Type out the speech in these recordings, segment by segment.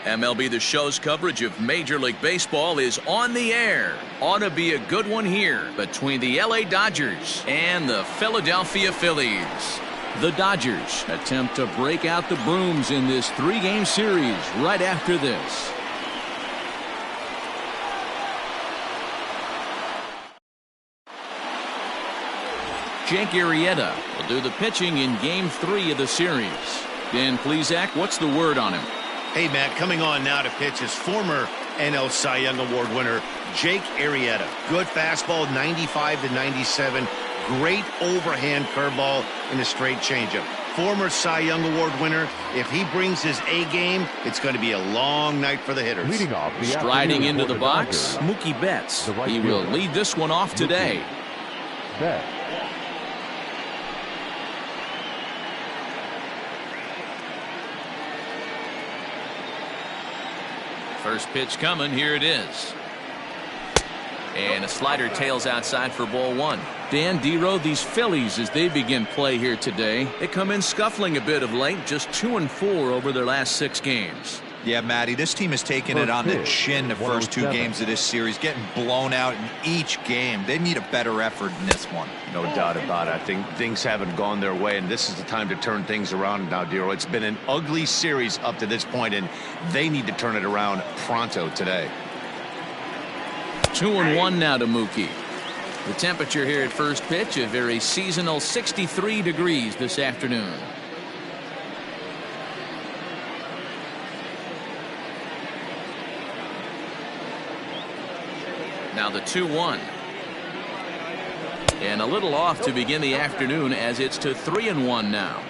MLB The Show's coverage of Major League Baseball is on the air. Ought to be a good one here between the LA Dodgers and the Philadelphia Phillies. The Dodgers attempt to break out the brooms in this 3-game series right after this. Jake Arrieta will do the pitching in Game 3 of the series. Dan Plesac, what's the word on him? Hey, Matt, coming on now to pitch is former NL Cy Young Award winner Jake Arrieta. Good fastball, 95 to 97. Great overhand curveball and a straight changeup. Former Cy Young Award winner. If he brings his A game, it's going to be a long night for the hitters. Leading off striding into the box, Mookie Betts. He will lead this one off today. Betts. First pitch coming. Here it is. And a slider tails outside for ball 1. Dan Dero, these Phillies, as they begin play here today, they come in scuffling a bit of late, just 2-4 over their last 6 games. Yeah, Matty, this team has taken it on the chin the first 2 games of this series, getting blown out in each game. They need a better effort in this one. No doubt about it. I think things haven't gone their way, and this is the time to turn things around now, Dero. It's been an ugly series up to this point, and they need to turn it around pronto today. 2-1 now to Mookie. The temperature here at first pitch, a very seasonal 63 degrees this afternoon. Now the 2-1. And a little off to begin the afternoon as it's to 3-1 now.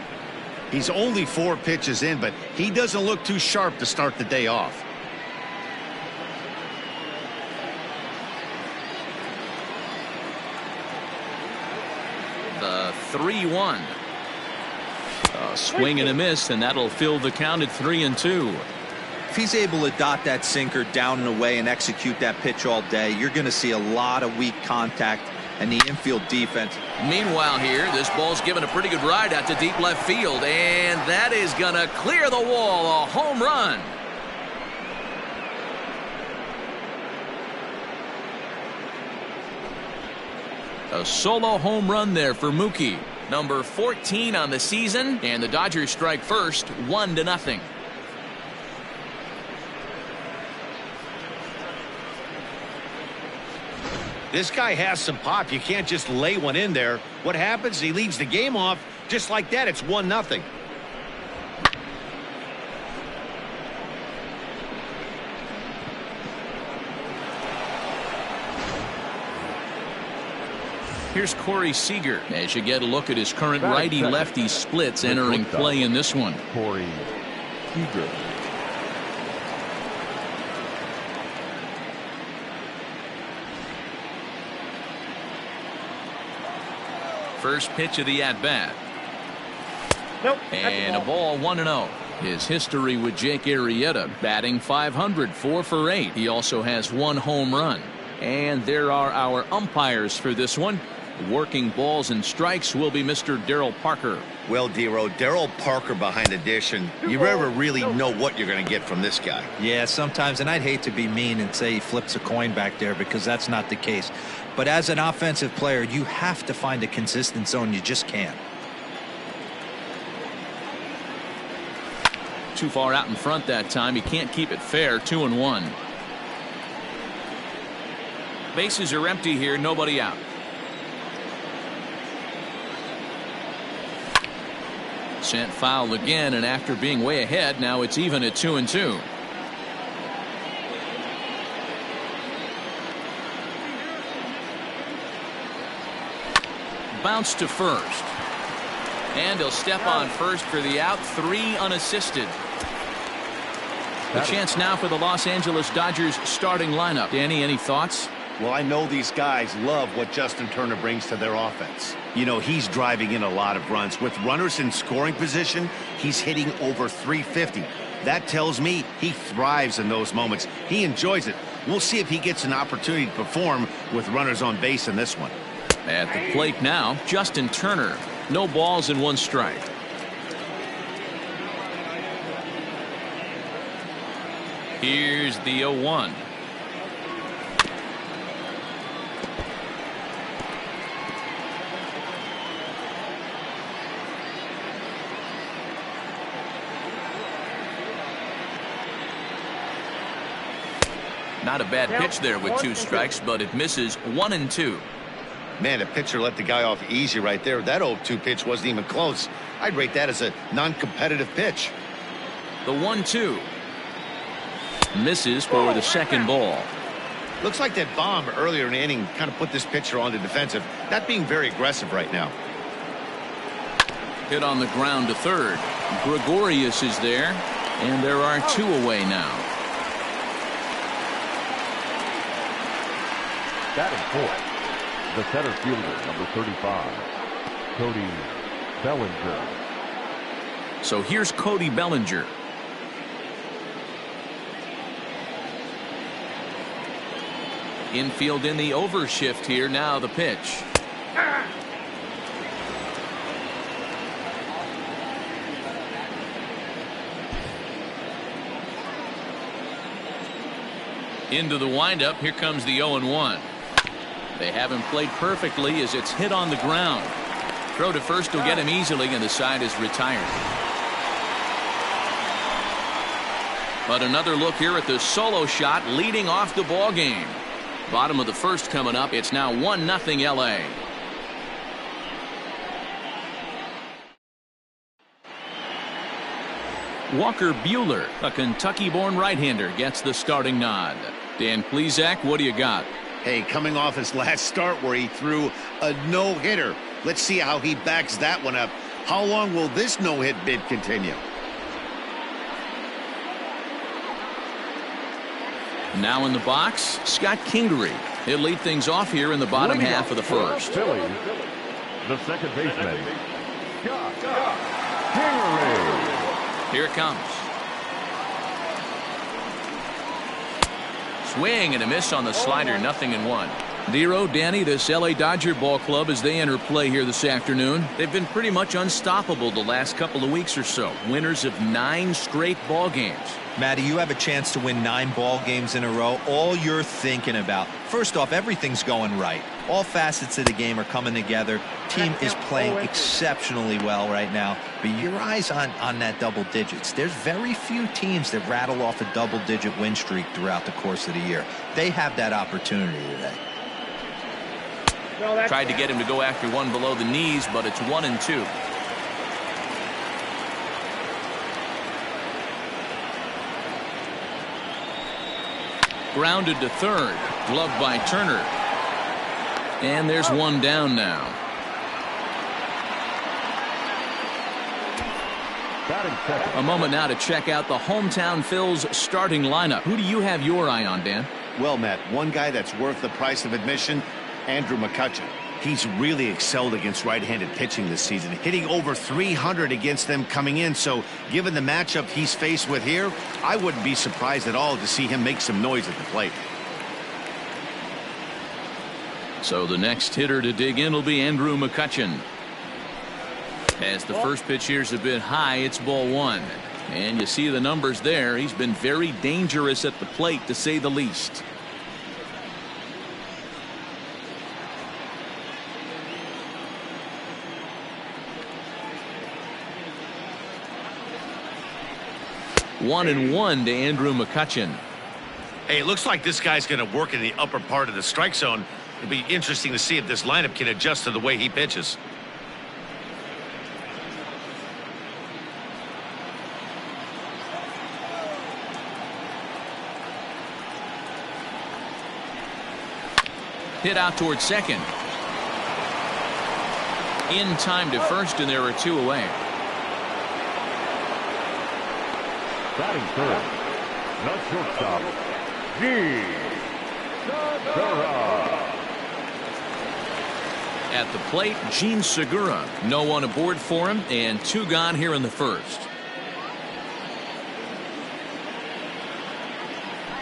He's only 4 pitches in, but he doesn't look too sharp to start the day off. The 3-1. A swing and a miss, and that'll fill the count at 3-2. If he's able to dot that sinker down and away and execute that pitch all day, you're going to see a lot of weak contact and the infield defense. Meanwhile here, this ball's given a pretty good ride out to deep left field, and that is going to clear the wall. A home run. A solo home run there for Mookie. Number 14 on the season, and the Dodgers strike first, 1-0. This guy has some pop. You can't just lay one in there. What happens? He leads the game off just like that. It's 1-0. Here's Corey Seager as you get a look at his current righty-lefty splits entering play in this one. Corey Seager. First pitch of the at-bat. Nope. And a ball 1-0. His history with Jake Arrieta, batting .500, 4 for 8. He also has 1 home run. And there are our umpires for this one. Working balls and strikes will be Mr. Darryl Parker. Well, Dero, Darryl Parker behind the dish, and you never really know what you're going to get from this guy. Yeah, sometimes, and I'd hate to be mean and say he flips a coin back there because that's not the case. But as an offensive player, you have to find a consistent zone. You just can't. Too far out in front that time. He can't keep it fair. 2-1. Bases are empty here. Nobody out. Sent foul again, and after being way ahead, now it's even at 2-2. Bounce to first. And he'll step on first for the out. 3 unassisted. A chance now for the Los Angeles Dodgers starting lineup. Danny, any thoughts? Well, I know these guys love what Justin Turner brings to their offense. You know, he's driving in a lot of runs. With runners in scoring position, he's hitting over 350. That tells me he thrives in those moments. He enjoys it. We'll see if he gets an opportunity to perform with runners on base in this one. At the plate now, Justin Turner. No balls and 1 strike. Here's the 0-1. Not a bad pitch there with 2 strikes, but it misses 1-2. Man, the pitcher let the guy off easy right there. That 0-2 pitch wasn't even close. I'd rate that as a non-competitive pitch. The 1-2 misses for the second ball. Looks like that bomb earlier in the inning kind of put this pitcher on the defensive. Not being very aggressive right now. Hit on the ground to third. Gregorius is there, and there are 2 away now. Batting fourth, the center fielder, number 35, Cody Bellinger. So here's Cody Bellinger. Infield in the overshift here. Now the pitch. Into the windup. Here comes the 0-1. They have him played perfectly as it's hit on the ground. Throw to first will get him easily, and the side is retired. But another look here at the solo shot leading off the ball game. Bottom of the first coming up. It's now 1-0 LA. Walker Buehler, a Kentucky-born right-hander, gets the starting nod. Dan Plesac, what do you got? Hey, coming off his last start where he threw a no-hitter. Let's see how he backs that one up. How long will this no-hit bid continue? Now in the box, Scott Kingery. He'll lead things off here in the bottom half of the first. Phillies, the second baseman, Scott Kingery. Here it comes. Swing and a miss on the slider. 0-1. Dero, Danny, this LA Dodger ball club as they enter play here this afternoon. They've been pretty much unstoppable the last couple of weeks or so. Winners of 9 straight ball games. Matty, you have a chance to win 9 ball games in a row. All you're thinking about, first off, everything's going right. All facets of the game are coming together. Team is playing exceptionally well right now. But your eyes on that double digits. There's very few teams that rattle off a double-digit win streak throughout the course of the year. They have that opportunity today. Tried to get him to go after one below the knees, but it's 1-2. Grounded to third. Gloved by Turner. And there's one down now. A moment now to check out the hometown Phils starting lineup. Who do you have your eye on, Dan? Well, Matt, one guy that's worth the price of admission, Andrew McCutchen. He's really excelled against right-handed pitching this season, hitting over 300 against them coming in. So given the matchup he's faced with here, I wouldn't be surprised at all to see him make some noise at the plate. So the next hitter to dig in will be Andrew McCutchen. As the first pitch here's a bit high, it's ball 1. And you see the numbers there. He's been very dangerous at the plate, to say the least. One and one to Andrew McCutchen. Hey, it looks like this guy's going to work in the upper part of the strike zone. It'll be interesting to see if this lineup can adjust to the way he pitches. Hit out towards second. In time to first, and there are 2 away. Batting third, the shortstop, Segura. At the plate, Gene Segura. No one aboard for him, and 2 gone here in the first.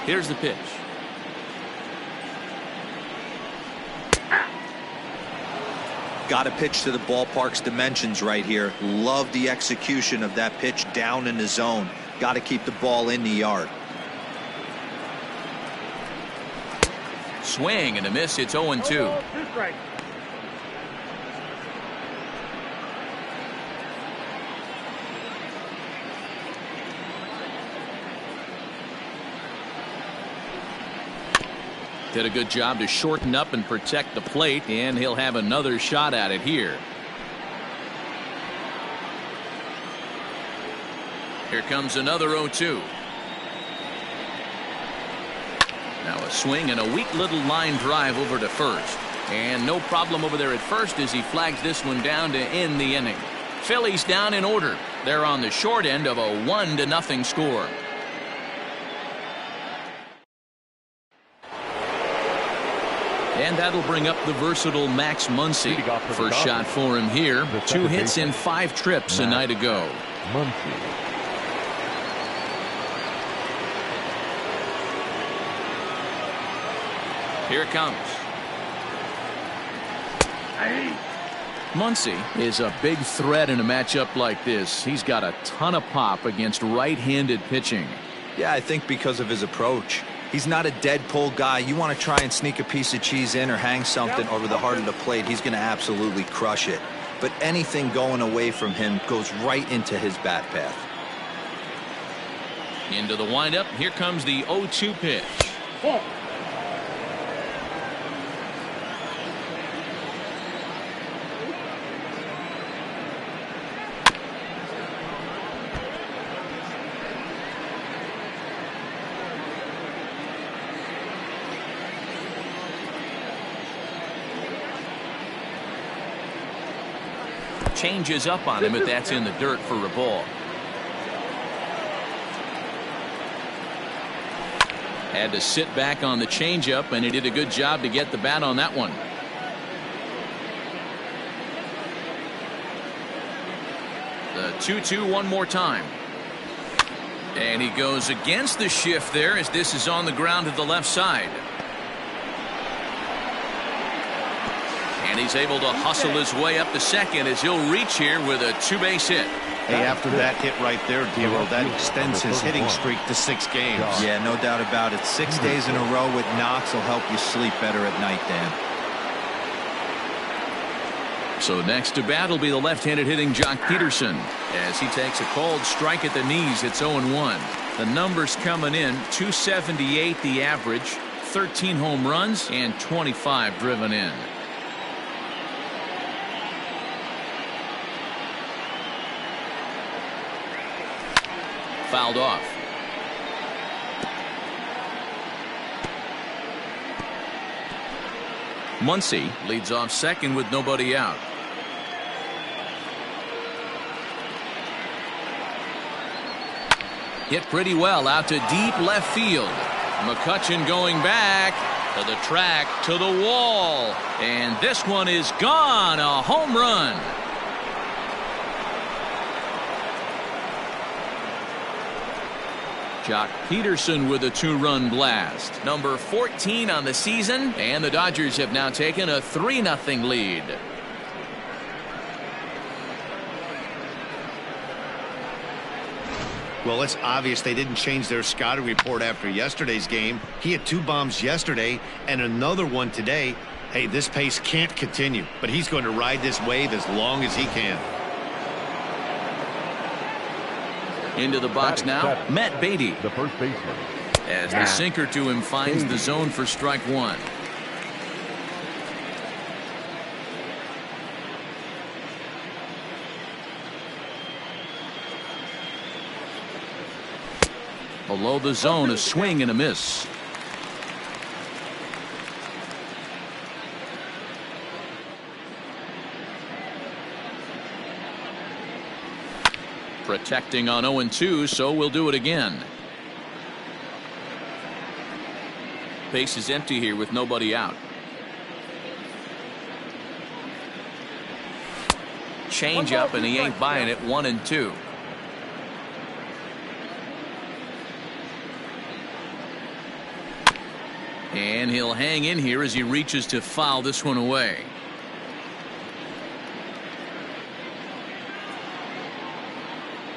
Here's the pitch. Got to pitch to the ballpark's dimensions right here. Love the execution of that pitch down in the zone. Got to keep the ball in the yard. swing and a miss. It's 0-2. Did a good job to shorten up and protect the plate, and he'll have another shot at it here. Here comes another 0-2. Now a swing and a weak little line drive over to first. And no problem over there at first as he flags this one down to end the inning. Phillies down in order. They're on the short end of a 1-0 score. And that'll bring up the versatile Max Muncy. First shot for him here. 2 hits in 5 trips a night ago. Here it comes. Muncy is a big threat in a matchup like this. He's got a ton of pop against right-handed pitching. Yeah, I think because of his approach. He's not a dead pull guy. You want to try and sneak a piece of cheese in or hang something over the heart of the plate, he's going to absolutely crush it. But anything going away from him goes right into his bat path. Into the windup. Here comes the 0-2 pitch. Changes up on him, but that's in the dirt for a ball. Had to sit back on the changeup, and he did a good job to get the bat on that one. The 2-2 one more time. And he goes against the shift there as this is on the ground to the left side. And he's able to hustle his way up to second as he'll reach here with a 2-base hit. Hey, after that hit right there, Dero, that extends his hitting streak to 6 games. Yeah, no doubt about it. 6 days in a row with knocks will help you sleep better at night, Dan. So next to bat will be the left-handed hitting Jock Peterson as he takes a cold strike at the knees. It's 0-1. The numbers coming in: 278 the average, 13 home runs, and 25 driven in. Fouled off. Muncy leads off second with nobody out. Hit pretty well out to deep left field. McCutchen going back to the track, to the wall, and this one is gone. A home run. Jock Peterson with a 2-run blast. Number 14 on the season, and the Dodgers have now taken a 3-0 lead. Well, it's obvious they didn't change their scouting report after yesterday's game. He had 2 bombs yesterday and another one today. Hey, this pace can't continue, but he's going to ride this wave as long as he can. Into the box now, Matt Beatty. The first baseman. As the sinker to him finds the zone for strike 1. Below the zone, a swing and a miss. Protecting on 0-2, so we'll do it again. Base is empty here with nobody out. Change up, and he ain't buying it. 1-2. And he'll hang in here as he reaches to foul this one away.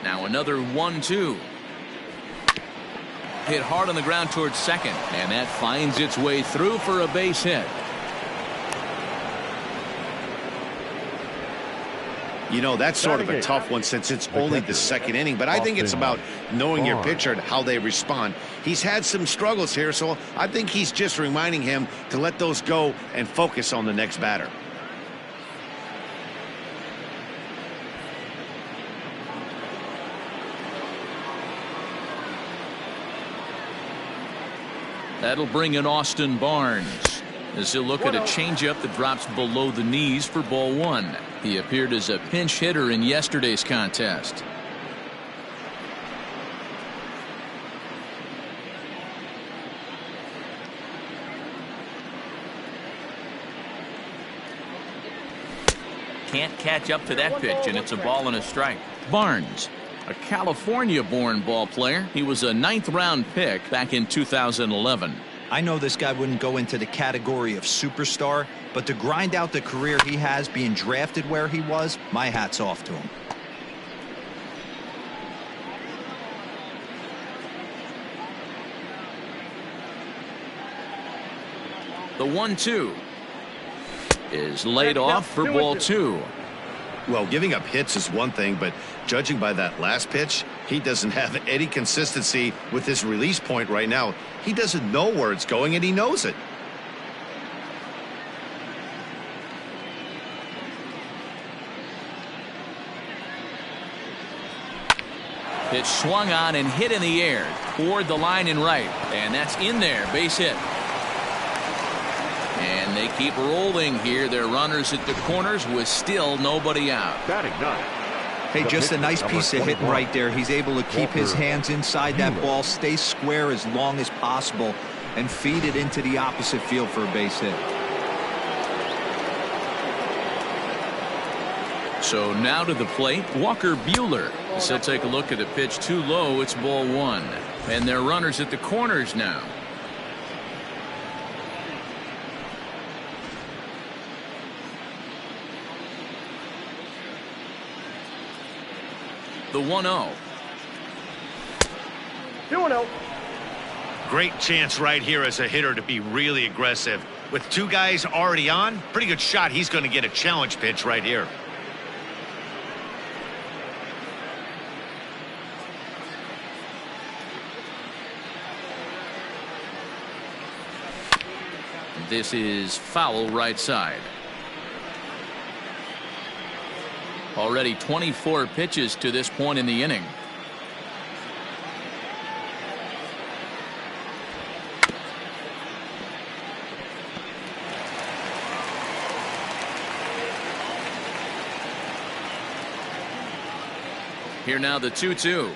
Now another 1-2. hit hard on the ground towards second, and that finds its way through for a base hit. You know, that's sort of a tough one since it's only the second inning, but I think it's about knowing your pitcher and how they respond. He's had some struggles here, so I think he's just reminding him to let those go and focus on the next batter. That'll bring in Austin Barnes as he'll look at a changeup that drops below the knees for ball one. He appeared as a pinch hitter in yesterday's contest. Can't catch up to that pitch, and it's a ball and a strike. Barnes, a California-born ball player. He was a 9th-round pick back in 2011. I know this guy wouldn't go into the category of superstar, but to grind out the career he has being drafted where he was, my hat's off to him. The 1-2 is laid off for ball two. Well, giving up hits is one thing, but judging by that last pitch, he doesn't have any consistency with his release point right now. He doesn't know where it's going, and he knows it. Pitch swung on and hit in the air toward the line and right, and that's in there. Base hit. And they keep rolling here. Their runners at the corners with still nobody out. Batting ninth. Hey, just a nice piece of hitting right there. He's able to keep his hands inside that ball, stay square as long as possible, and feed it into the opposite field for a base hit. So now to the plate, Walker Buehler. So take a look at a pitch too low. It's ball one. And their runners at the corners now. The 1-0. 2-0. Great chance right here as a hitter to be really aggressive. With two guys already on, pretty good shot. He's going to get a challenge pitch right here. This is foul right side. Already 24 pitches to this point in the inning. Here now the 2-2.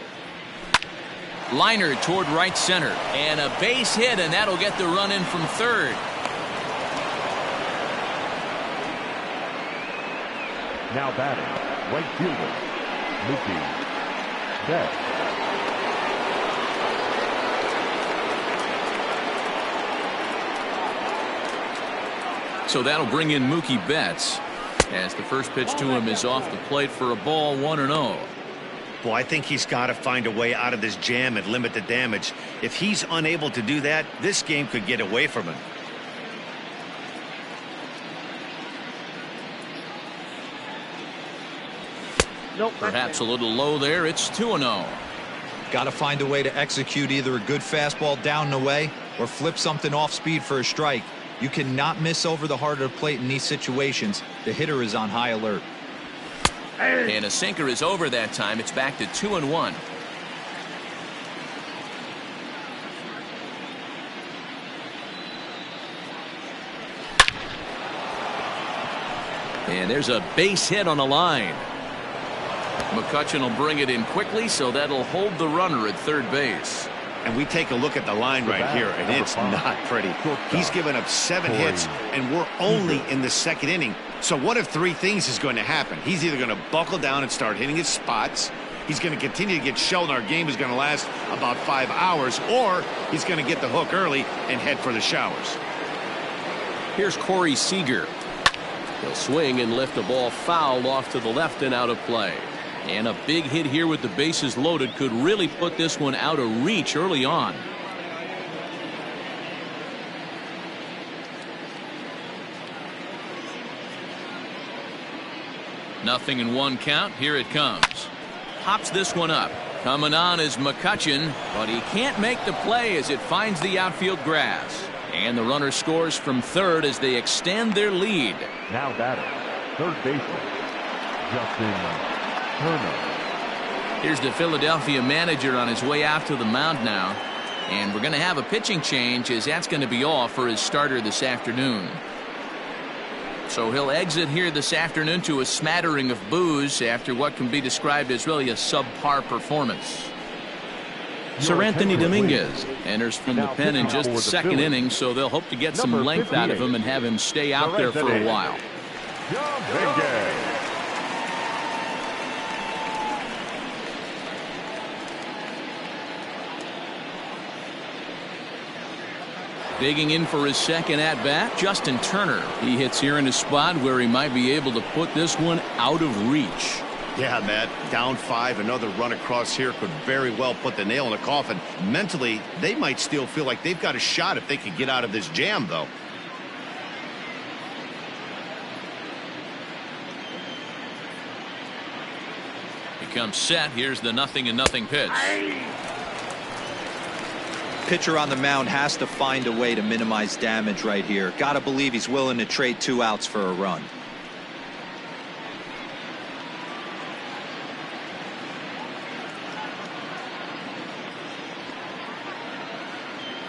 Liner toward right center. And a base hit, and that'll get the run in from third. Now batting, right fielder, Mookie Betts. So that'll bring in Mookie Betts as the first pitch to him is off the plate for a ball 1-0. Well, I think he's got to find a way out of this jam and limit the damage. If he's unable to do that, this game could get away from him. Perhaps a little low there. It's 2-0. Got to find a way to execute either a good fastball down and away or flip something off speed for a strike. You cannot miss over the heart of the plate in these situations. The hitter is on high alert. And a sinker is over that time. It's back to 2-1. And there's a base hit on the line. McCutchen will bring it in quickly, so that'll hold the runner at third base. And we take a look at the line right here, and it's not pretty. He's given up 7 hits, and we're only in the second inning. So what if 3 things is going to happen? He's either going to buckle down and start hitting his spots, he's going to continue to get shelled, and our game is going to last about 5 hours, or he's going to get the hook early and head for the showers. Here's Corey Seager. He'll swing and lift a ball foul off to the left and out of play. And a big hit here with the bases loaded could really put this one out of reach early on. 0-1 count. Here it comes. Pops this one up. Coming on is McCutchen, but he can't make the play as it finds the outfield grass. And the runner scores from third as they extend their lead. Now batting, third baseman, Justin Turner. Here's the Philadelphia manager on his way out to the mound now. And we're going to have a pitching change, as that's going to be all for his starter this afternoon. So he'll exit here this afternoon to a smattering of boos after what can be described as really a subpar performance. Sir Anthony Dominguez enters from the pen in just the second inning, so they'll hope to get some length out of him and have him stay out there for a while. Digging in for his second at-bat, Justin Turner. He hits here in a spot where he might be able to put this one out of reach. Yeah, Matt, down 5, another run across here could very well put the nail in the coffin. Mentally, they might still feel like they've got a shot if they could get out of this jam, though. He comes set. Here's the 0-0 pitch. Pitcher on the mound has to find a way to minimize damage right here. Got to believe he's willing to trade 2 outs for a run.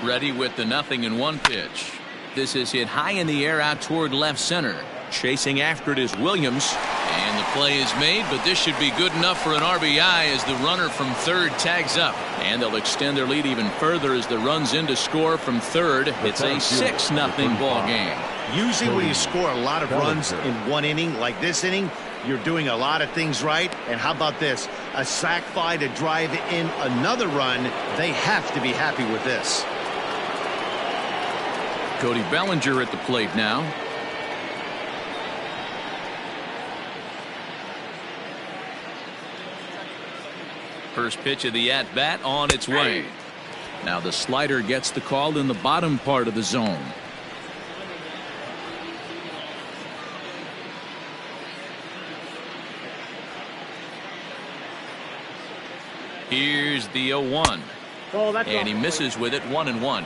Ready with the 0-1 pitch. This is hit high in the air out toward left center. Chasing after it is Williams. And the play is made, but this should be good enough for an RBI as the runner from third tags up. And they'll extend their lead even further as the runs in to score from third. It's a 6-0 ball game. Usually when you score a lot of runs in one inning, like this inning, you're doing a lot of things right. And how about this? A sac fly to drive in another run. They have to be happy with this. Cody Bellinger at the plate now. First pitch of the at-bat on its way. Now the slider gets the call in the bottom part of the zone. Here's the 0-1. And he misses with it, 1-1.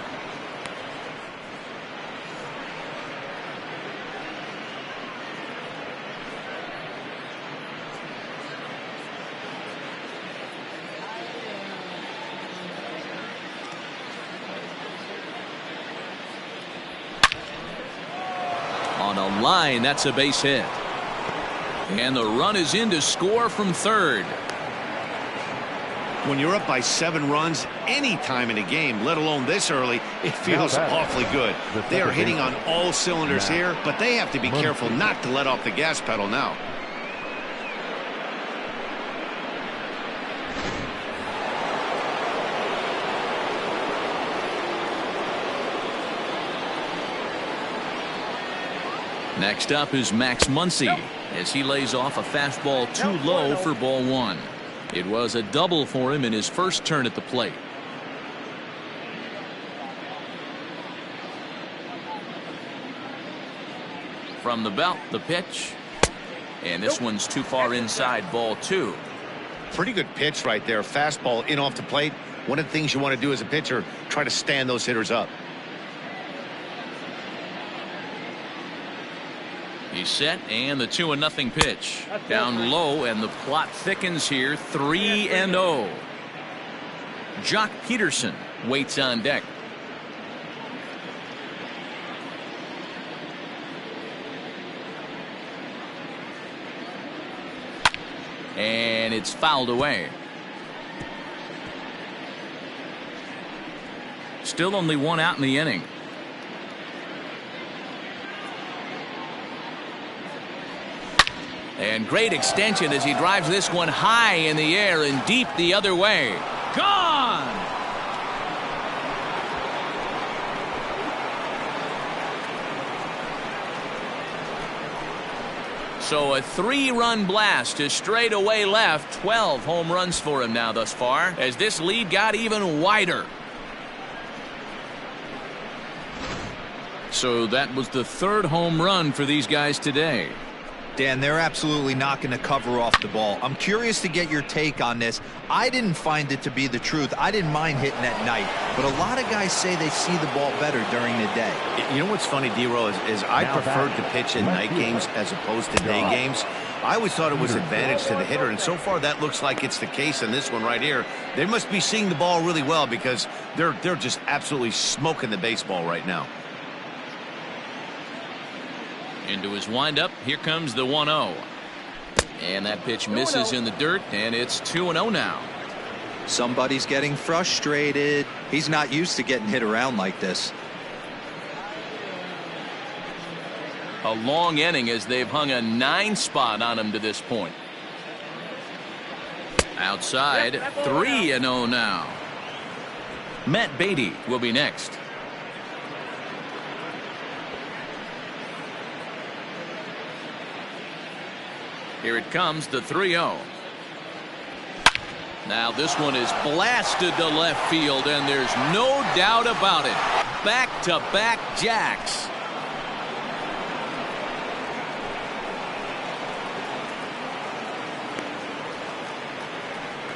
On a line, that's a base hit. And the run is in to score from third. When you're up by 7 runs any time in a game, let alone this early, it feels awfully good. They are hitting on all cylinders here, but they have to be careful not to let off the gas pedal now. Next up is Max Muncy as he lays off a fastball too low for ball 1. It was a double for him in his first turn at the plate. From the belt, the pitch. And this one's too far inside, ball 2. Pretty good pitch right there. Fastball in off the plate. One of the things you want to do as a pitcher, try to stand those hitters up. He's set, and the 2-0 pitch. Down low, and the plot thickens here. 3-0. Jock Peterson waits on deck. And it's fouled away. Still only 1 out in the inning. And great extension as he drives this one high in the air and deep the other way. Gone! So a 3-run blast to straightaway left. 12 home runs for him now thus far as this lead got even wider. So that was the 3rd home run for these guys today. Dan, they're absolutely not going to cover off the ball. I'm curious to get your take on this. I didn't find it to be the truth. I didn't mind hitting at night, but a lot of guys say they see the ball better during the day. You know what's funny, D-Roll, is I preferred to pitch in night games as opposed to day games. I always thought it was advantage to the hitter, and so far that looks like it's the case in this one right here. They must be seeing the ball really well because they're just absolutely smoking the baseball right now. Into his windup, here comes the 1-0. And that pitch misses in the dirt, and it's 2-0 now. Somebody's getting frustrated. He's not used to getting hit around like this. A long inning as they've hung a 9 spot on him to this point. Outside, 3-0 now. Matt Beatty will be next. Here it comes, the 3-0. Now this one is blasted to left field, and there's no doubt about it. Back-to-back jacks.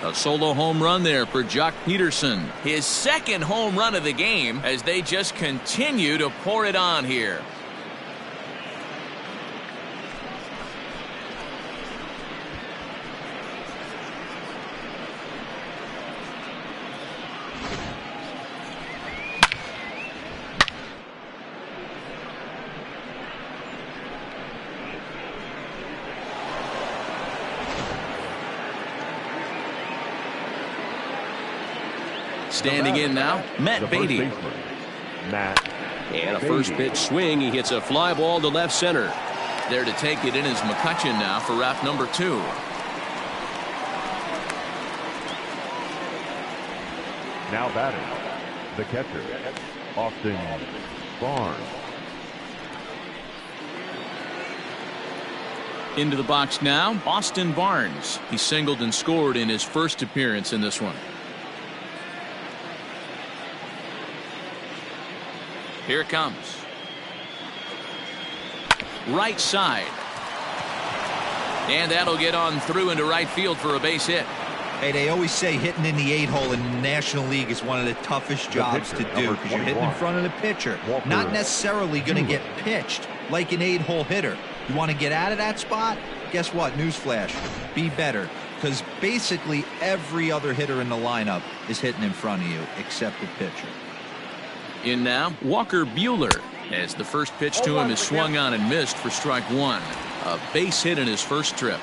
A solo home run there for Jock Peterson. His second home run of the game as they just continue to pour it on here. Standing in now, Matt Beatty. And a first pitch swing. He hits a fly ball to left center. There to take it in is McCutchen now for wrap number 2. Now batting, the catcher, Austin Barnes. Into the box now, Austin Barnes. He singled and scored in his first appearance in this one. Here it comes. Right side. And that'll get on through into right field for a base hit. Hey, they always say hitting in the 8-hole in the National League is one of the toughest jobs to do because you're hitting in front of the pitcher. Not necessarily going to get pitched like an 8-hole hitter. You want to get out of that spot? Guess what? Newsflash. Be better. Because basically every other hitter in the lineup is hitting in front of you except the pitcher. In now, Walker Buehler, as the first pitch to him is swung on and missed for strike 1. A base hit in his first trip.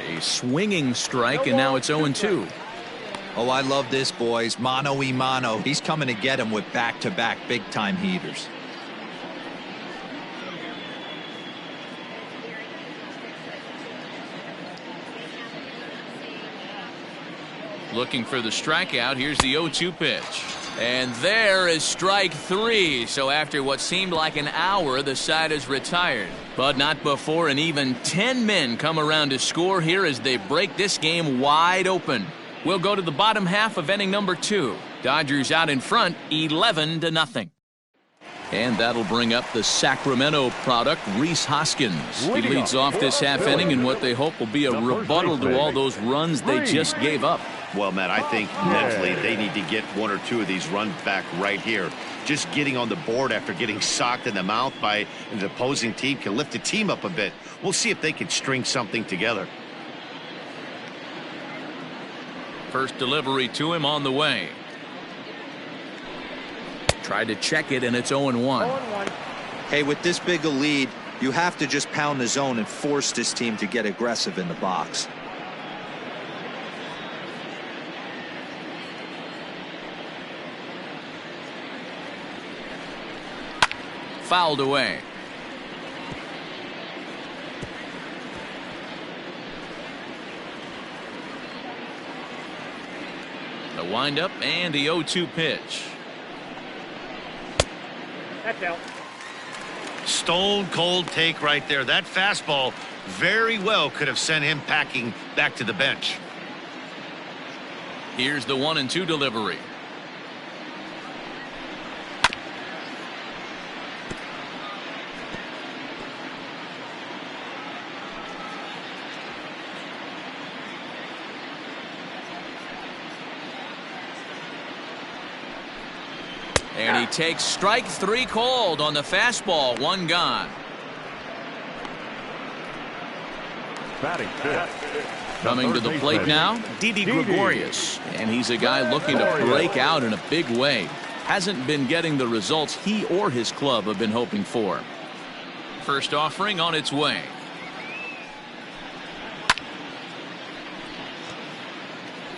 A swinging strike, and now it's 0-2. Oh, I love this, boys. Mano-y-mano. He's coming to get him with back-to-back big-time heaters. Looking for the strikeout. Here's the 0-2 pitch. And there is strike 3. So after what seemed like an hour, the side is retired. But not before an even 10 men come around to score here as they break this game wide open. We'll go to the bottom half of inning number 2. Dodgers out in front, 11-0. And that'll bring up the Sacramento product, Rhys Hoskins. He leads off this half inning in what they hope will be a rebuttal to all those runs they just gave up. Well, Matt, I think mentally they need to get 1 or 2 of these runs back right here. Just getting on the board after getting socked in the mouth by the opposing team can lift the team up a bit. We'll see if they can string something together. First delivery to him on the way. Tried to check it, and it's 0-1. Hey, with this big a lead, you have to just pound the zone and force this team to get aggressive in the box. Fouled away. The windup and the 0-2 pitch. That's out. Stone cold take right there. That fastball very well could have sent him packing back to the bench. Here's the 1-2 delivery. And he takes strike 3 called on the fastball. 1 gone. Batting fifth. Coming to the plate now, Didi Gregorius. And he's a guy looking to break out in a big way. Hasn't been getting the results he or his club have been hoping for. First offering on its way.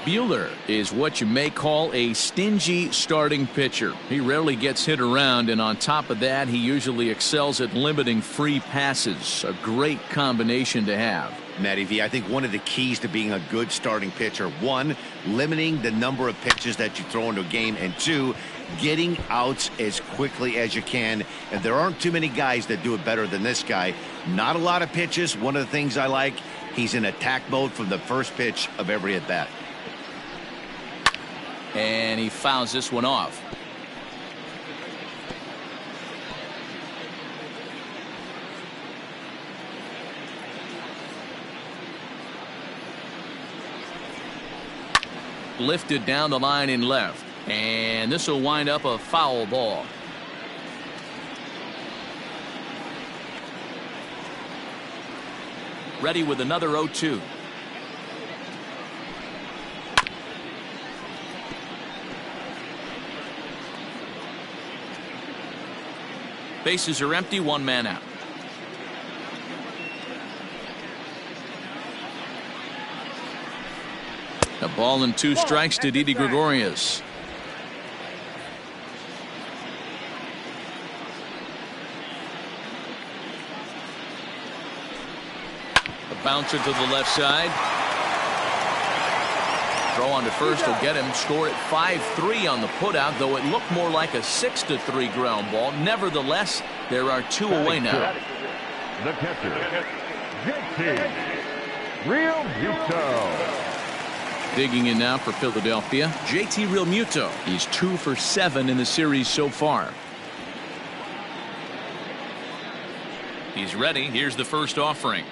Buehler is what you may call a stingy starting pitcher. He rarely gets hit around, and on top of that, he usually excels at limiting free passes. A great combination to have. Matty V, I think one of the keys to being a good starting pitcher, 1, limiting the number of pitches that you throw into a game, and 2, getting outs as quickly as you can. And there aren't too many guys that do it better than this guy. Not a lot of pitches. One of the things I like, he's in attack mode from the first pitch of every at bat. And he fouls this one off. Lifted down the line in left. And this will wind up a foul ball. Ready with another 0-2. Bases are empty, 1 man out. A ball and 2 strikes to Didi Gregorius. A bouncer to the left side. Throw on to first will get him. Score at 5-3 on the putout, though it looked more like a 6-3 ground ball. Nevertheless, there are 2 away now. The catcher, JT Realmuto. Digging in now for Philadelphia, JT Realmuto. He's 2 for 7 in the series so far. He's ready. Here's the first offering.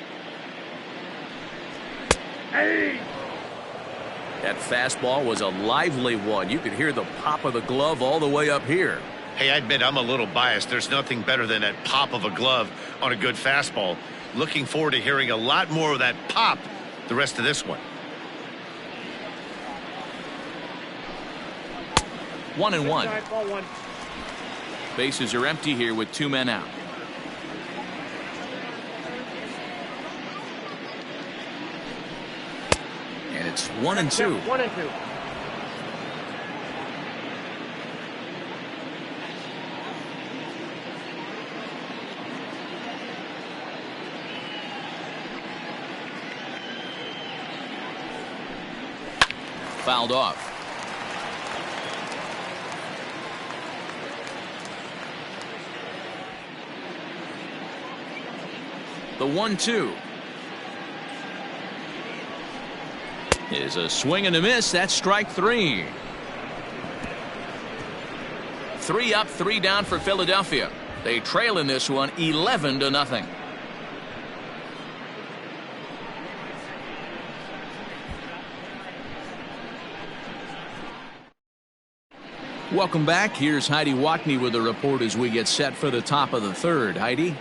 That fastball was a lively one. You could hear the pop of the glove all the way up here. Hey, I admit I'm a little biased. There's nothing better than that pop of a glove on a good fastball. Looking forward to hearing a lot more of that pop the rest of this one. 1-1. Bases are empty here with 2 men out. And it's 1-2. 1-2. Fouled off. The 1-2 is a swing and a miss. That's strike 3. 3 up, 3 down for Philadelphia. They trail in this one 11-0. Welcome back. Here's Heidi Watney with a report as we get set for the top of the 3rd. Heidi.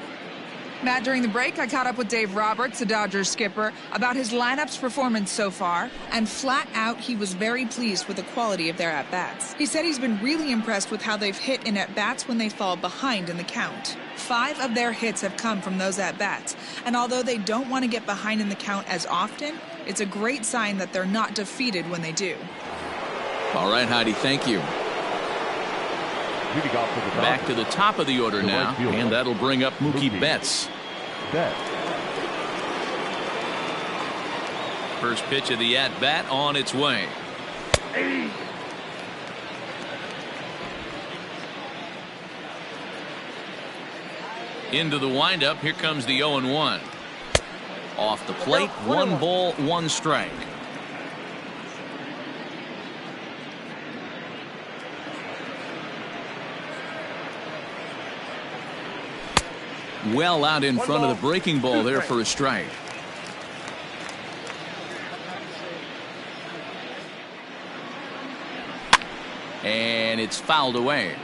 Matt, during the break, I caught up with Dave Roberts, the Dodgers skipper, about his lineup's performance so far, and flat out, he was very pleased with the quality of their at-bats. He said he's been really impressed with how they've hit in at-bats when they fall behind in the count. 5 of their hits have come from those at-bats, and although they don't want to get behind in the count as often, it's a great sign that they're not defeated when they do. All right, Heidi, thank you. Back to the top of the order now, and that'll bring up Mookie Betts. First pitch of the at-bat on its way. Into the windup. Here comes the 0-1. Off the plate, 1 ball, 1 strike. Well out in front of the breaking ball there for a strike. And it's fouled away.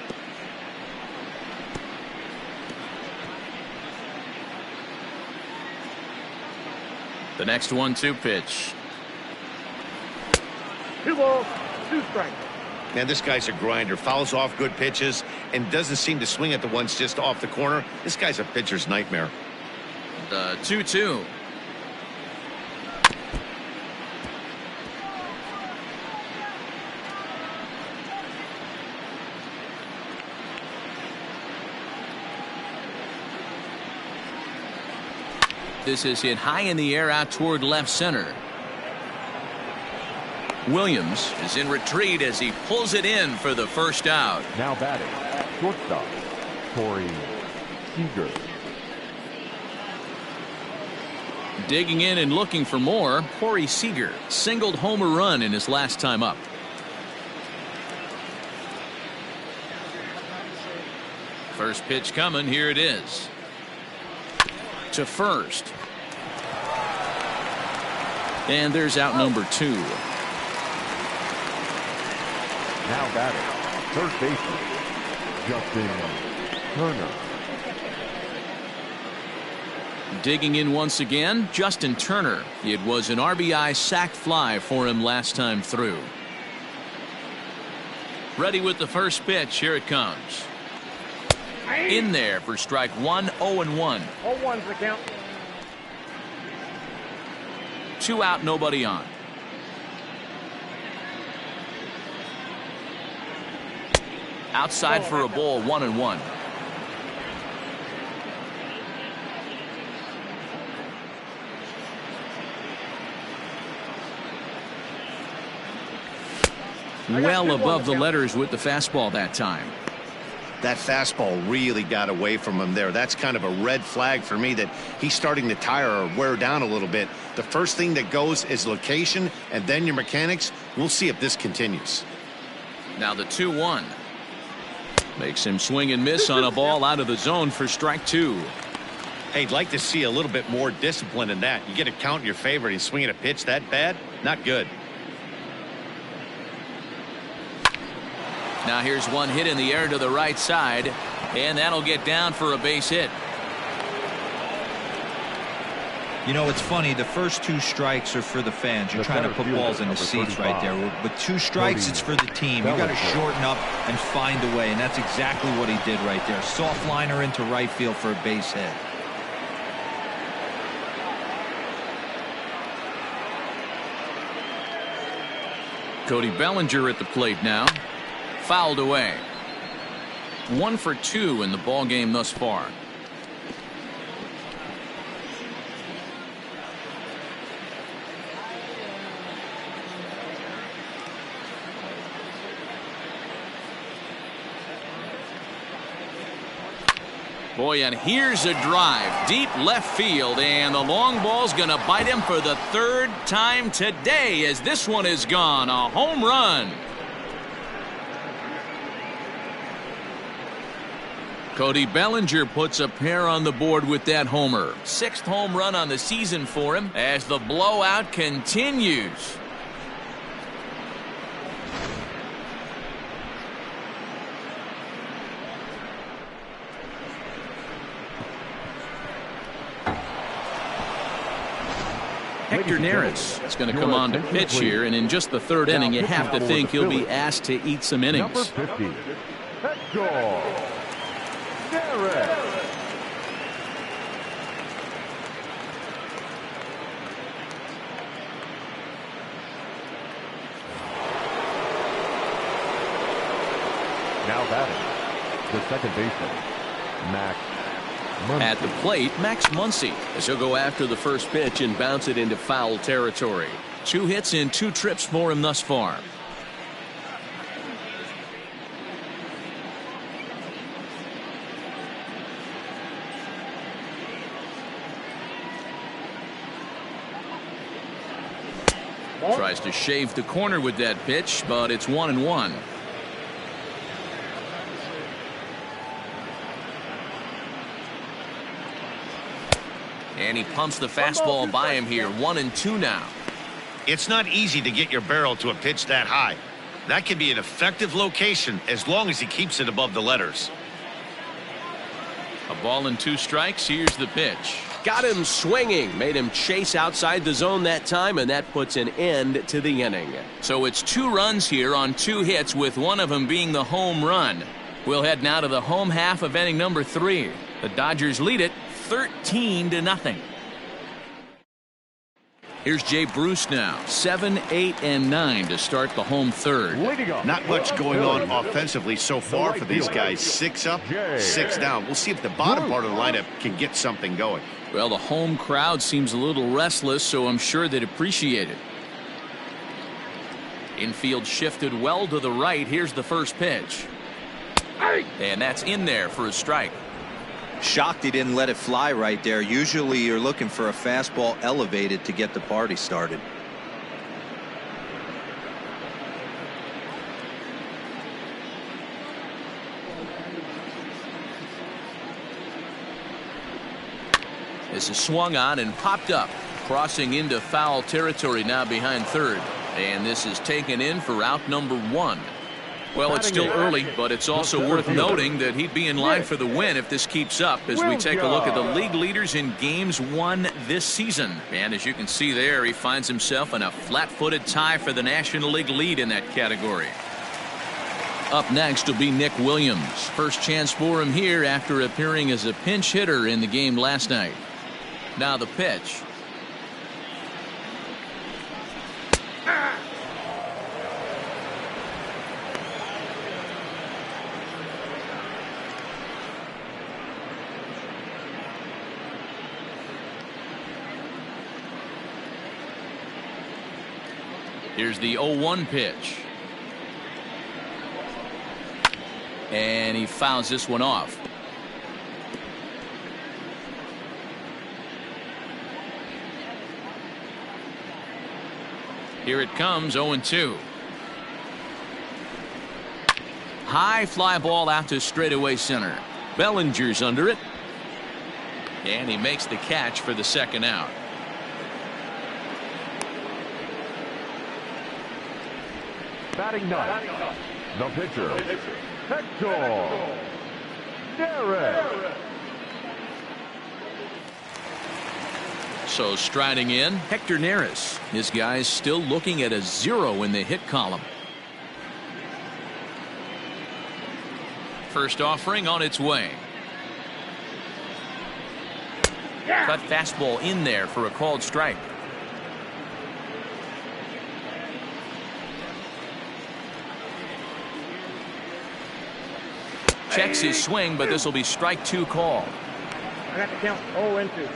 The next 1-2 pitch. 2 balls, 2 strikes. Man, this guy's a grinder. Fouls off good pitches and doesn't seem to swing at the ones just off the corner. This guy's a pitcher's nightmare. The 2-2. This is hit high in the air out toward left center. Williams is in retreat as he pulls it in for the first out. Now batting, shortstop, Corey Seager. Digging in and looking for more, Corey Seager singled home a run in his last time up. First pitch coming, here it is. To first. And there's out number 2. Now batting, third baseman, Justin Turner. Digging in once again, Justin Turner. It was an RBI sac fly for him last time through. Ready with the first pitch. Here it comes. In there for strike 1, 0-1. 0-1's the count. 2 out, nobody on. Outside for a ball, 1-1. Well above the letters with the fastball that time. That fastball really got away from him there. That's kind of a red flag for me that he's starting to tire or wear down a little bit. The first thing that goes is location and then your mechanics. We'll see if this continues. Now the 2-1. Makes him swing and miss on a ball out of the zone for strike 2. Hey, I'd like to see a little bit more discipline in that. You get a count in your favor and he's swinging a pitch that bad? Not good. Now here's one hit in the air to the right side, and that'll get down for a base hit. You know, it's funny. The first 2 strikes are for the fans. You're trying to put balls in the seats right there. With 2 strikes, it's for the team. You got to shorten up and find a way, and that's exactly what he did right there. Soft liner into right field for a base hit. Cody Bellinger at the plate now. Fouled away. 1 for 2 in the ball game thus far. Boy, and here's a drive deep left field, and the long ball's going to bite him for the 3rd time today as this one is gone. A home run. Cody Bellinger puts a pair on the board with that homer. 6th home run on the season for him as the blowout continues. Hector Neris is going to come on to pitch here, and in just the 3rd inning, you have to think he'll be asked to eat some innings. Number 50, Hector Neris. Now batting, the second baseman, Max Muncy. At the plate, Max Muncy, as he'll go after the first pitch and bounce it into foul territory. 2 hits in 2 trips for him thus far. Tries to shave the corner with that pitch, but it's 1-1. And he pumps the fastball by him here. 1-2 now. It's not easy to get your barrel to a pitch that high. That can be an effective location as long as he keeps it above the letters. A ball and 2 strikes. Here's the pitch. Got him swinging, made him chase outside the zone that time, and that puts an end to the inning. So it's 2 runs here on 2 hits, with one of them being the home run. We'll head now to the home half of inning number 3. The Dodgers lead it 13-0. Here's Jay Bruce now. 7, 8, and 9 to start the home third. Not much going on offensively so far for these guys. 6 up, 6 down. We'll see if the bottom part of the lineup can get something going. Well, the home crowd seems a little restless, so I'm sure they'd appreciate it. Infield shifted well to the right. Here's the first pitch. And that's in there for a strike. Shocked he didn't let it fly right there. Usually you're looking for a fastball elevated to get the party started. This is swung on and popped up, crossing into foul territory now behind third. And this is taken in for out number 1. Well, it's still early, but it's also worth noting that he'd be in line for the win if this keeps up as we take a look at the league leaders in games won this season. And as you can see there, he finds himself in a flat-footed tie for the National League lead in that category. Up next will be Nick Williams. First chance for him here after appearing as a pinch hitter in the game last night. Now the pitch. Here's the 0-1 pitch. And he fouls this one off. Here it comes, 0-2. High fly ball out to straightaway center. Bellinger's under it. And he makes the catch for the second out. Batting ninth, the pitcher, Hector Neris. So striding in, Hector Neris. His guy's still looking at a 0 in the hit column. First offering on its way. Cut fastball in there for a called strike. Checks his swing, but this will be strike 2 called. I got the count 0-2.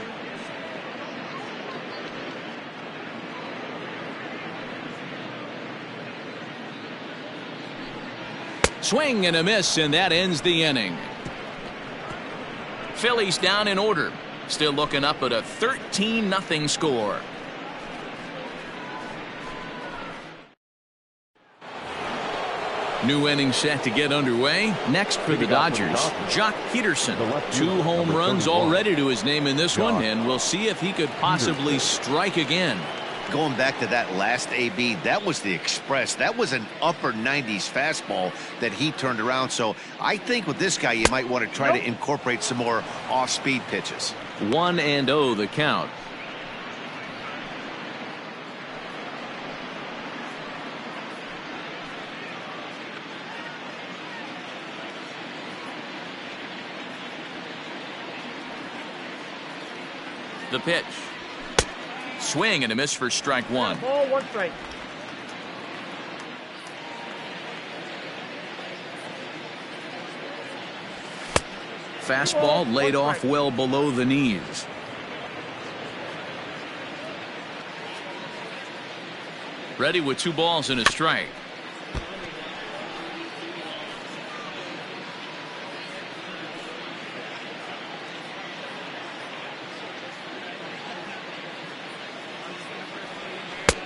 Swing and a miss, and that ends the inning. Phillies down in order. Still looking up at a 13-0 score. New inning set to get underway. Next for the Dodgers, Jock Peterson. 2 home runs already to his name in this one, and we'll see if he could possibly strike again. Going back to that last AB, that was the express. That was an upper 90s fastball that he turned around. So I think with this guy, you might want to try to incorporate some more off-speed pitches. 1-0 the count. The pitch. Swing and a miss for strike 1. Ball, 1 strike. Fastball laid off well below the knees. Ready with 2 balls and a strike.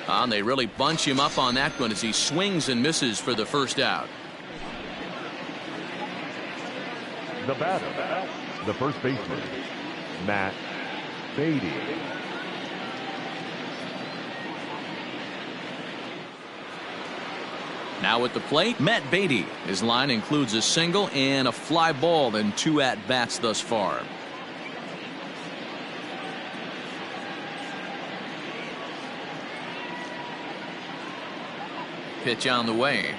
And they really bunch him up on that one as he swings and misses for the first out. The batter, the first baseman, Matt Beatty. Now at the plate, Matt Beatty. His line includes a single and a fly ball in 2 at-bats thus far. Pitch on the way.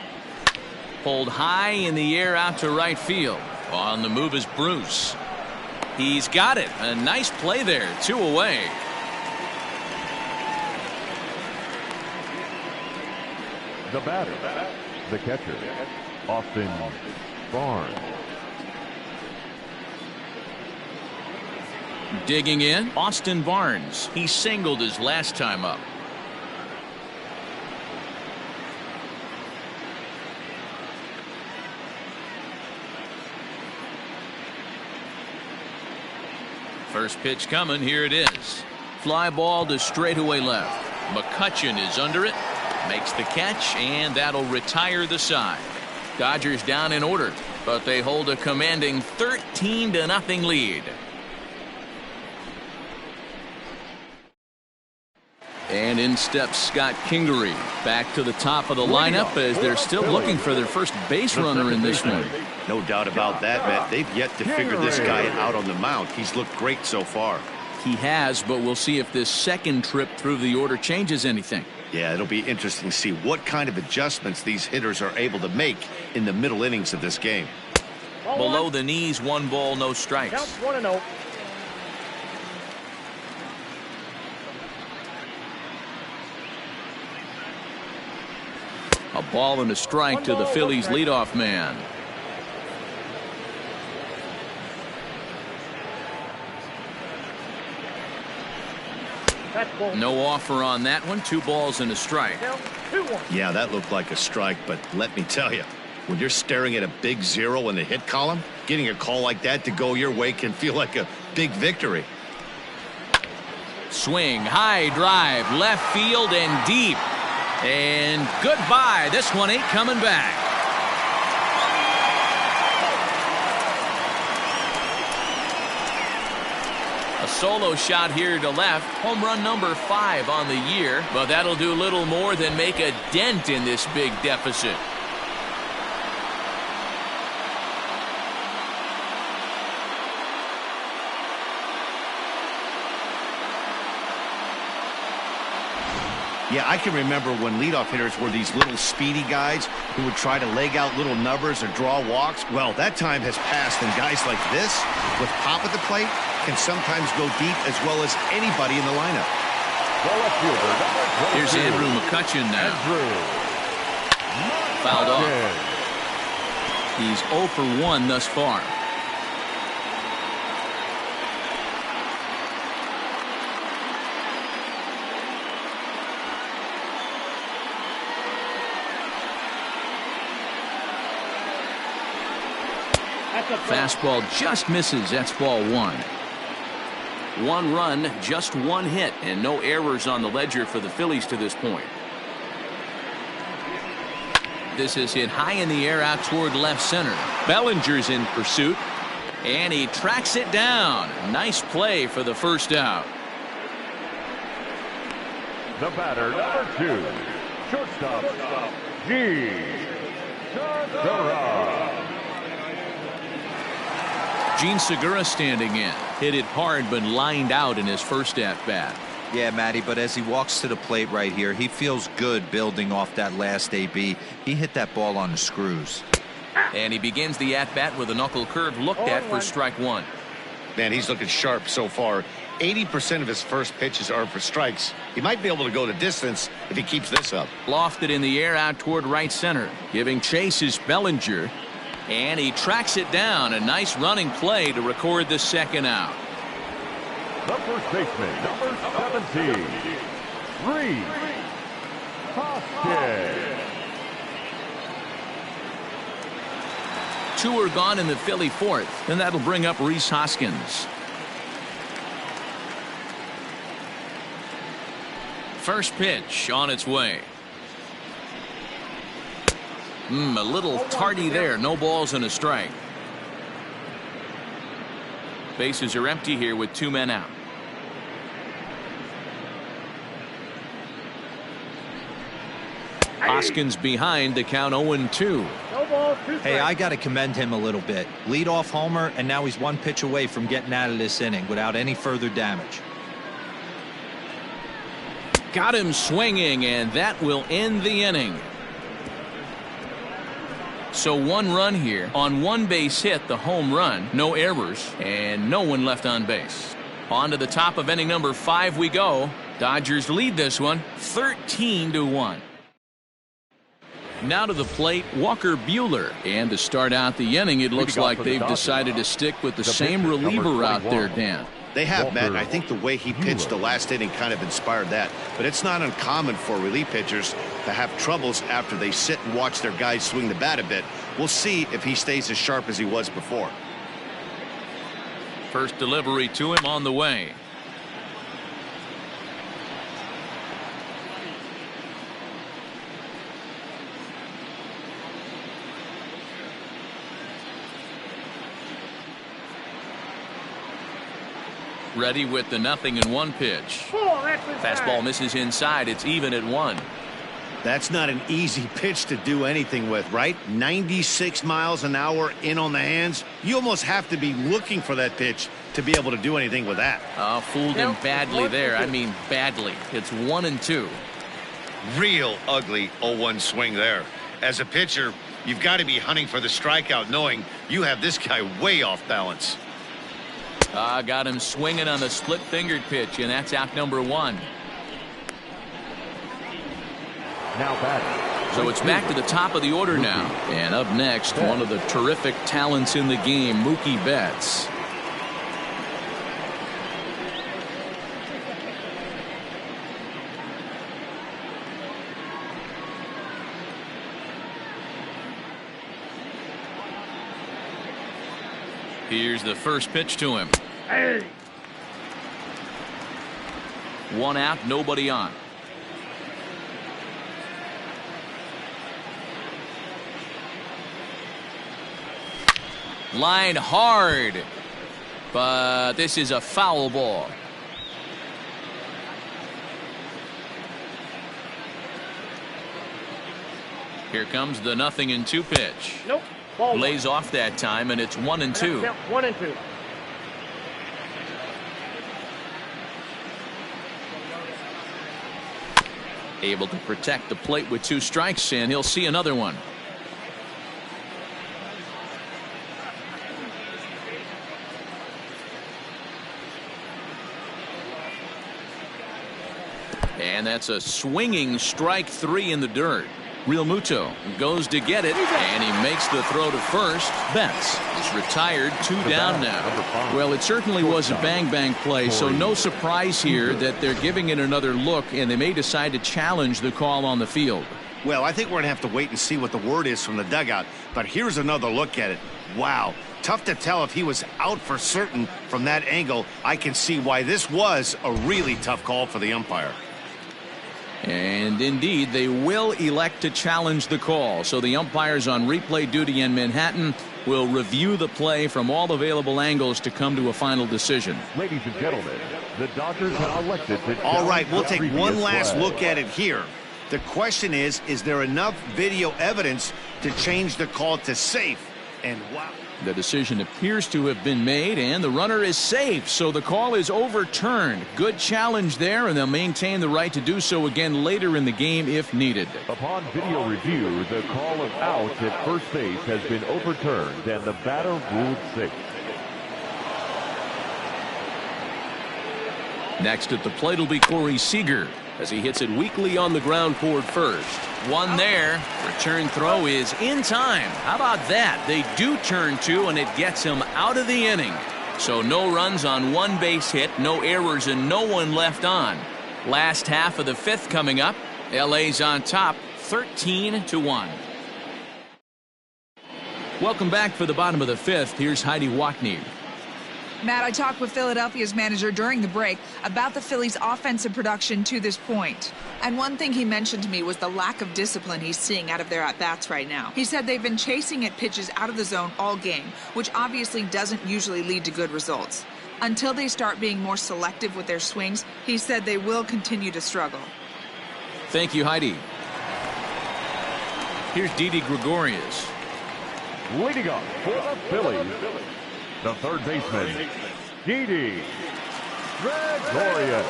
Pulled high in the air out to right field. On the move is Bruce. He's got it. A nice play there. 2 away. The batter, the catcher, Austin Barnes. Digging in, Austin Barnes. He singled his last time up. First pitch coming. Here it is. Fly ball to straightaway left. McCutchen is under it. Makes the catch, and that'll retire the side. Dodgers down in order, but they hold a commanding 13-0 lead. And in steps Scott Kingery. Back to the top of the lineup as they're still looking for their first base runner in this one. No doubt about that, Matt. They've yet to figure this guy out on the mound. He's looked great so far. He has, but we'll see if this second trip through the order changes anything. Yeah, it'll be interesting to see what kind of adjustments these hitters are able to make in the middle innings of this game. Below the knees, 1 ball, no strikes. Count 1-0. A ball and a strike to the Phillies leadoff man. No offer on that one. 2 balls and a strike. Yeah, that looked like a strike, but let me tell you, when you're staring at a big 0 in the hit column, getting a call like that to go your way can feel like a big victory. Swing, high drive, left field and deep. And goodbye. This one ain't coming back. A solo shot here to left. Home run number 5 on the year, but that'll do little more than make a dent in this big deficit. Yeah, I can remember when leadoff hitters were these little speedy guys who would try to leg out little numbers or draw walks. Well, that time has passed, and guys like this, with pop at the plate, can sometimes go deep as well as anybody in the lineup. Here's Andrew McCutchen now. Fouled off. He's 0 for 1 thus far. Fastball just misses. That's ball 1. 1 run, just 1 hit, and no errors on the ledger for the Phillies to this point. This is hit high in the air out toward left center. Bellinger's in pursuit, and he tracks it down. Nice play for the first out. The batter, number 2, shortstop, G. Segura. Gene Segura standing in. Hit it hard but lined out in his first at-bat. Yeah, Matty, but as he walks to the plate right here, he feels good building off that last AB. He hit that ball on the screws. And he begins the at-bat with a knuckle curve looked at for strike 1. Man, he's looking sharp so far. 80% of his first pitches are for strikes. He might be able to go the distance if he keeps this up. Lofted in the air out toward right center. Giving chase is Bellinger. And he tracks it down. A nice running play to record the second out. The first baseman, number 17, Reese Hoskins. 2 are gone in the Philly 4th, and that'll bring up Reese Hoskins. First pitch on its way. A little tardy there. No balls and a strike. Bases are empty here with 2 men out. Hoskins behind, the count 0-2. Hey, I got to commend him a little bit. Leadoff homer, and now he's 1 pitch away from getting out of this inning without any further damage. Got him swinging, and that will end the inning. So 1 run here on 1 base hit, the home run, no errors, and no one left on base. On to the top of inning number 5 we go. Dodgers lead this one 13-1. Now to the plate, Walker Buehler. And to start out the inning, it looks like they've decided to stick with the same reliever out there, Dan. They have, Matt, and I think the way he pitched the last inning kind of inspired that. But it's not uncommon for relief pitchers to have troubles after they sit and watch their guys swing the bat a bit. We'll see if he stays as sharp as he was before. First delivery to him on the way. Ready with the 0-1 pitch. Fastball misses inside. It's even at 1. That's not an easy pitch to do anything with, right? 96 miles an hour in on the hands. You almost have to be looking for that pitch to be able to do anything with that. Fooled him badly there. I mean badly. It's 1-2. Real ugly 0-1 swing there. As a pitcher, you've got to be hunting for the strikeout, knowing you have this guy way off balance. Got him swinging on the split-fingered pitch, and that's out number 1. Now batting. So it's back to the top of the order now. And up next, one of the terrific talents in the game, Mookie Betts. Here's the first pitch to him. Hey. 1 out, nobody on. Line hard, but this is a foul ball. Here comes the 0-2 pitch. Nope. Ball Lays off that time, and it's 1-2. 1-2. Able to protect the plate with 2 strikes, and he'll see another one. And that's a swinging strike 3 in the dirt. Real Muto goes to get it, and he makes the throw to first. Betts is retired, 2 down now. Well, it certainly was a bang-bang play, so no surprise here that they're giving it another look, and they may decide to challenge the call on the field. Well, I think we're going to have to wait and see what the word is from the dugout, but here's another look at it. Wow. Tough to tell if he was out for certain from that angle. I can see why this was a really tough call for the umpire. And indeed, they will elect to challenge the call. So the umpires on replay duty in Manhattan will review the play from all available angles to come to a final decision. Ladies and gentlemen, the Dodgers have elected to. All right, we'll take one last look at it here. The question is there enough video evidence to change the call to safe? And wow. The decision appears to have been made, and the runner is safe, so the call is overturned. Good challenge there, and they'll maintain the right to do so again later in the game if needed. Upon video review, the call of out at first base has been overturned, and the batter ruled safe. Next at the plate will be Corey Seager as he hits it weakly on the ground toward first. One there. Return throw is in time. How about that? They do turn 2, and it gets him out of the inning. So no runs on 1 base hit, no errors, and no one left on. Last half of the 5th coming up. LA's on top, 13-1. Welcome back for the bottom of the 5th. Here's Heidi Watney. Matt, I talked with Philadelphia's manager during the break about the Phillies' offensive production to this point. And one thing he mentioned to me was the lack of discipline he's seeing out of their at-bats right now. He said they've been chasing at pitches out of the zone all game, which obviously doesn't usually lead to good results. Until they start being more selective with their swings, he said they will continue to struggle. Thank you, Heidi. Here's Didi Gregorius. Leading up for the Phillies, the third baseman, Didi Gregorius.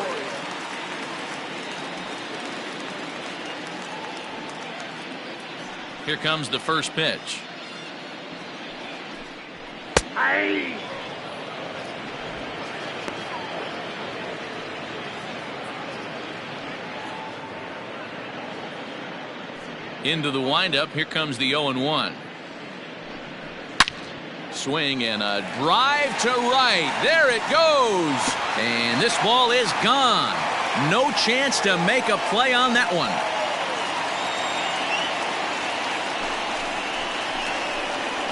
Here comes the first pitch. Aye. Into the windup. Here comes the 0-1. Swing and a drive to right. There it goes. And this ball is gone. No chance to make a play on that one.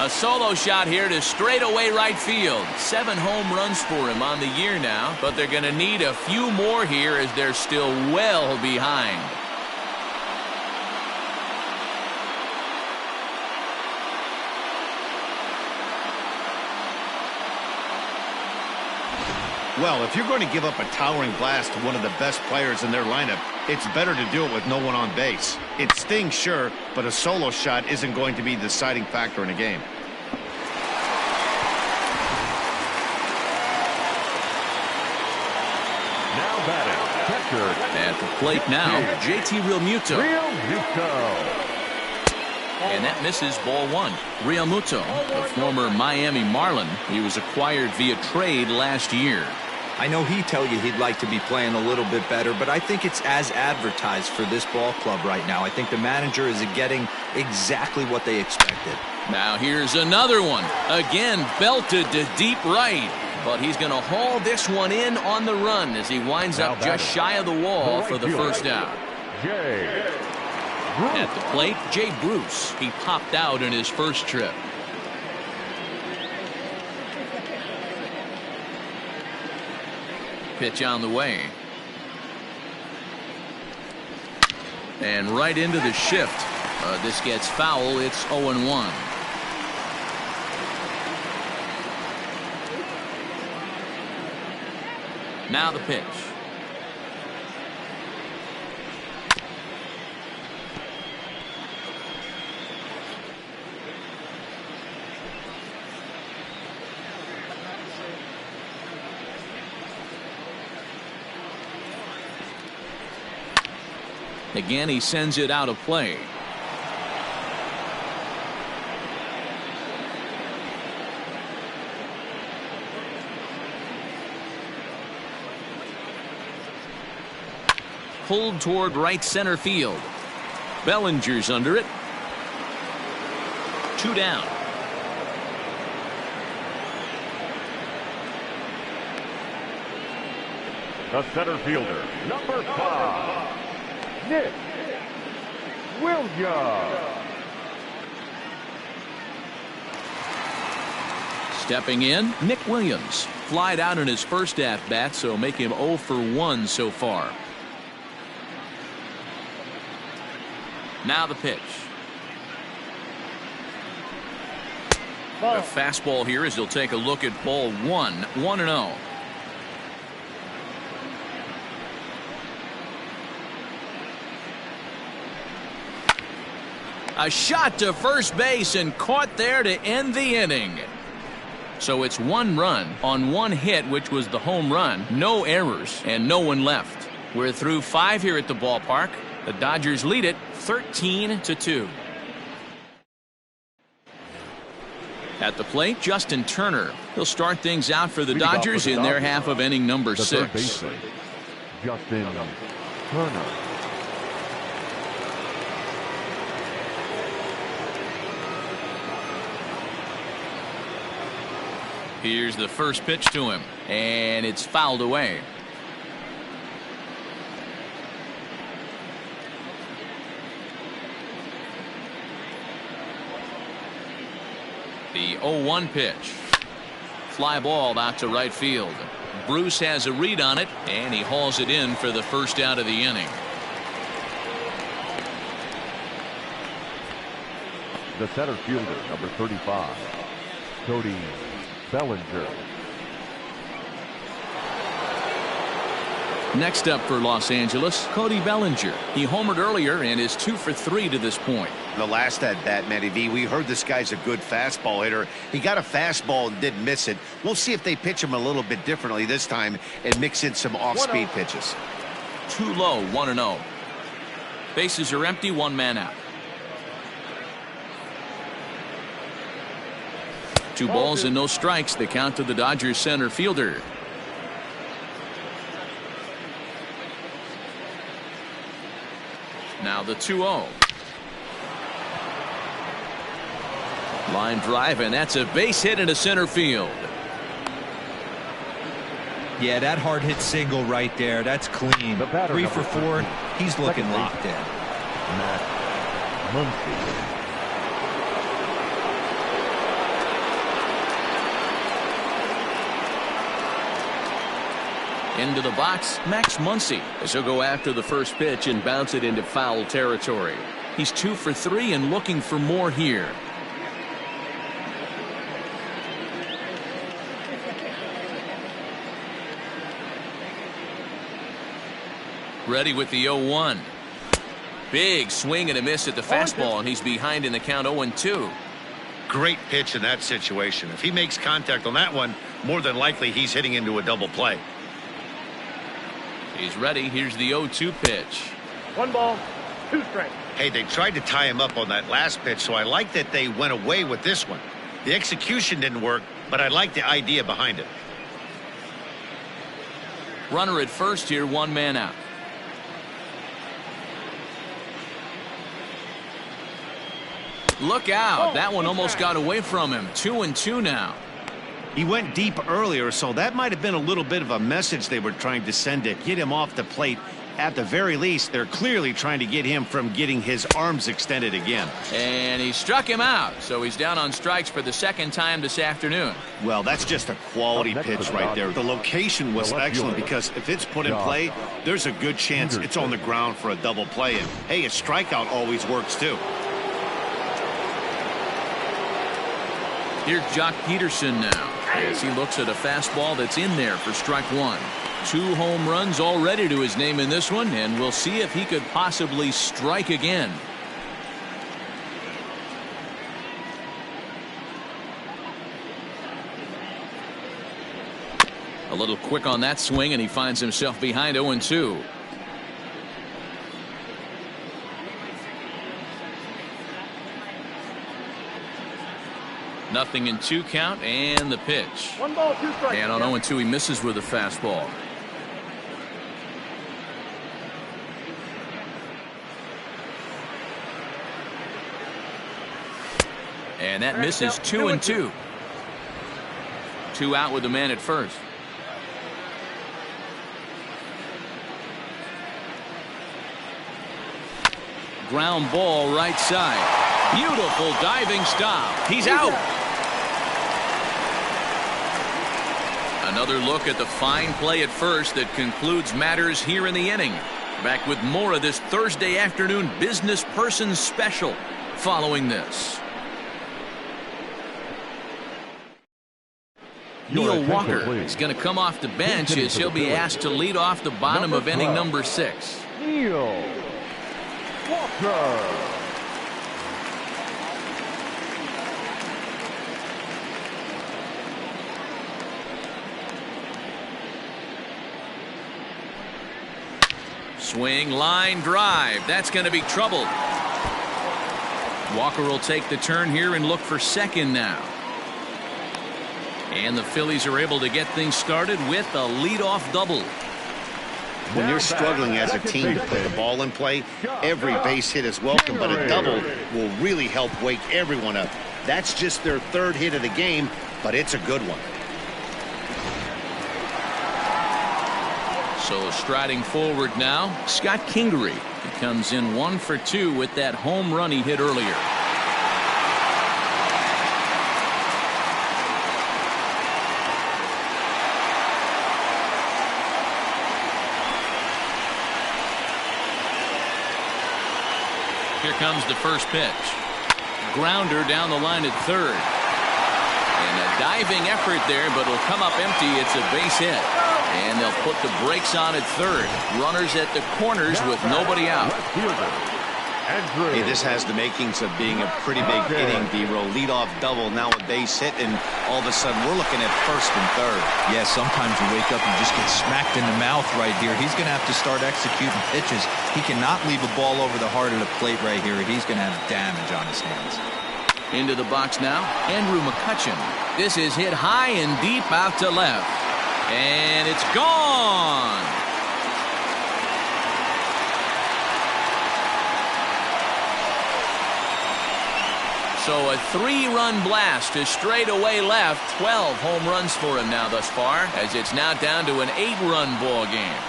A solo shot here to straightaway right field. 7 home runs for him on the year now, but they're going to need a few more here as they're still well behind. Well, if you're going to give up a towering blast to one of the best players in their lineup, it's better to do it with no one on base. It stings, sure, but a solo shot isn't going to be the deciding factor in a game. Now batting, catcher. At the plate now, JT Realmuto. And that misses ball 1. Realmuto, the former Miami Marlin. He was acquired via trade last year. I know he'd tell you he'd like to be playing a little bit better, but I think it's as advertised for this ball club right now. I think the manager is getting exactly what they expected. Now here's another one. Again, belted to deep right. But he's going to haul this one in on the run as he winds up just shy of the wall for the first out. At the plate, Jay Bruce. He popped out in his first trip. Pitch on the way. And right into the shift. This gets foul. It's 0-1. Now the pitch. Again, he sends it out of play. Pulled toward right center field. Bellinger's under it. 2 down. The center fielder, number 5. Nick Williams. Stepping in, Nick Williams. Flied out in his first at-bat, so make him 0 for 1 so far. Now the pitch. A fastball here as he'll take a look at ball 1. 1-0. A shot to first base and caught there to end the inning. So it's 1 run on 1 hit, which was the home run. No errors and no one left. We're through 5 here at the ballpark. The Dodgers lead it 13-2. At the plate, Justin Turner. He'll start things out for the Dodgers in their half of inning number 6. Justin Turner. Here's the first pitch to him, and it's fouled away. The 0-1 pitch. fly ball out to right field. Bruce has a read on it, and he hauls it in for the first out of the inning. The center fielder, number 35, Cody Bellinger. Next up for Los Angeles, Cody Bellinger. He homered earlier and is 2 for 3 to this point. The last at bat, Matty V, we heard this guy's a good fastball hitter. He got a fastball and didn't miss it. We'll see if they pitch him a little bit differently this time and mix in some off-speed pitches. Too low, 1-0. Bases are empty, 1 man out. 2 balls and no strikes. The count to the Dodgers center fielder. Now the 2-0. Line drive, and that's a base hit into center field. Yeah, that hard hit single right there. That's clean. 3 for 4. He's looking locked in. Matt Muncy. Into the box, Max Muncy, as he'll go after the first pitch and bounce it into foul territory. He's 2 for 3 and looking for more here. Ready with the 0-1. Big swing and a miss at the fastball, and he's behind in the count 0-2. Great pitch in that situation. If he makes contact on that one, more than likely he's hitting into a double play. He's ready. Here's the 0-2 pitch. 1 ball, 2 strikes. Hey, they tried to tie him up on that last pitch, so I like that they went away with this one. The execution didn't work, but I like the idea behind it. Runner at first here, 1 man out. Look out. That one almost got away from him. 2-2 now. He went deep earlier, so that might have been a little bit of a message they were trying to send to get him off the plate. At the very least, they're clearly trying to get him from getting his arms extended again. And he struck him out, so he's down on strikes for the 2nd time this afternoon. Well, that's just a quality pitch right there. The location was excellent because if it's put in play, there's a good chance it's on the ground for a double play. And, hey, a strikeout always works, too. Here's Jock Peterson now, as he looks at a fastball that's in there for strike 1. 2 home runs already to his name in this one, and we'll see if he could possibly strike again. A little quick on that swing, and he finds himself behind 0-2. Nothing in 2 count, and the pitch. 1 ball, 2 strikes. And on 0-2, he misses with a fastball. And that misses 2-2. 2 out with the man at first. Ground ball right side. Beautiful diving stop. He's out. Another look at the fine play at first that concludes matters here in the inning. Back with more of this Thursday afternoon business person special following this. Neil Walker is going to come off the bench as he'll be asked to lead off the bottom of inning number 6. Neil Walker. Swing, line drive. That's going to be trouble. Walker will take the turn here and look for second now. And the Phillies are able to get things started with a leadoff double. When you're struggling as a team to put the ball in play, every base hit is welcome, but a double will really help wake everyone up. That's just their 3rd hit of the game, but it's a good one. So striding forward now, Scott Kingery. He comes in 1 for 2 with that home run he hit earlier. Here comes the first pitch. Grounder down the line at third. And a diving effort there, but it'll come up empty. It's a base hit. And they'll put the brakes on at third. Runners at the corners with nobody out. Hey, this has the makings of being a pretty big inning, D-Roll. Leadoff double, now a base hit, and all of a sudden we're looking at first and third. Yeah, sometimes you wake up and just get smacked in the mouth right here. He's going to have to start executing pitches. He cannot leave a ball over the heart of the plate right here. He's going to have damage on his hands. Into the box now, Andrew McCutchen. This is hit high and deep out to left. And it's gone. So a 3-run blast to straightaway left. 12 home runs for him now thus far, as it's now down to an 8-run ball game.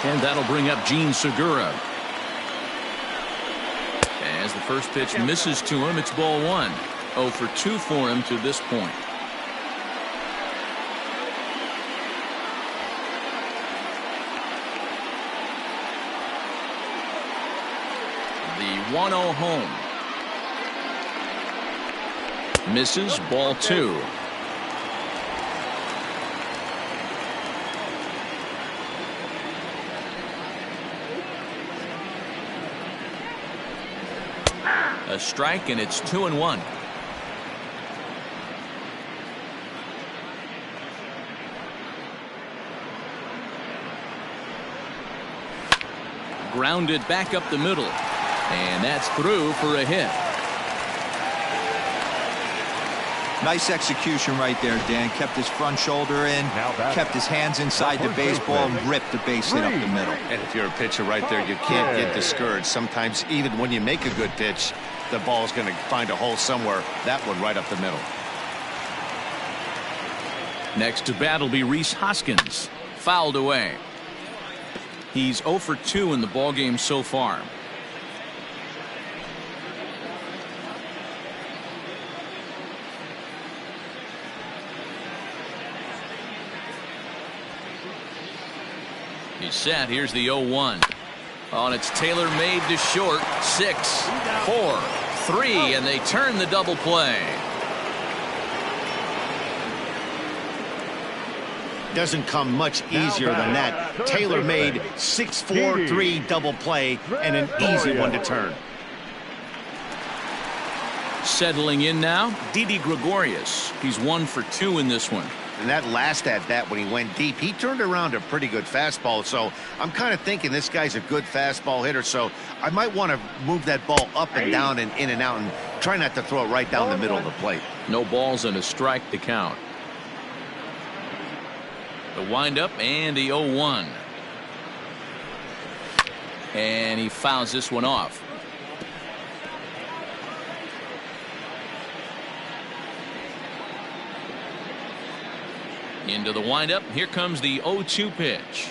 And that'll bring up Gene Segura. As the first pitch misses to him, it's ball one. 0 for 2 for him to this point. The 1-0 home. Misses, ball 2. A strike, and it's 2-1. Grounded back up the middle, and that's through for a hit. Nice execution right there, Dan. Kept his front shoulder in, kept his hands inside the baseball, and ripped the base hit up the middle. And if you're a pitcher right there, you can't get discouraged. Sometimes even when you make a good pitch, the ball's going to find a hole somewhere. That one right up the middle. Next to bat will be Rhys Hoskins. Fouled away. He's 0 for 2 in the ballgame so far. He's set. Here's the 0-1. On it's Taylor made to short. 6, 4, 3, and they turn the double play. Doesn't come much easier than that. Taylor made 6-4-3 double play and an easy one to turn. Settling in now, Didi Gregorius. He's 1 for 2 in this one. And that last at bat when he went deep, he turned around a pretty good fastball. So I'm kind of thinking this guy's a good fastball hitter. So I might want to move that ball up and down and in and out and try not to throw it right down the middle of the plate. No balls and a strike to count. The windup and the 0-1. And he fouls this one off. Into the windup. Here comes the 0-2 pitch.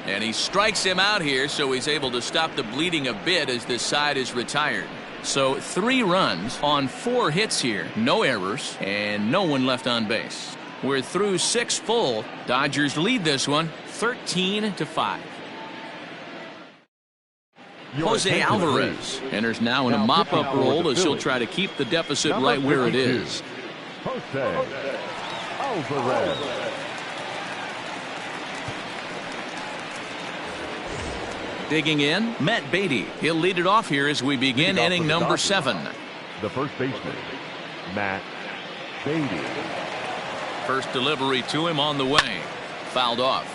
And he strikes him out here, so he's able to stop the bleeding a bit as this side is retired. So 3 runs on 4 hits here. No errors and no one left on base. We're through 6 full. Dodgers lead this one 13-5. Jose Alvarez enters now in a mop-up role as he'll try to keep the deficit right where it is. Jose Alvarez. Digging in, Matt Beatty. He'll lead it off here as we begin inning number 7. The first baseman, Matt Beatty. First delivery to him on the way. Fouled off.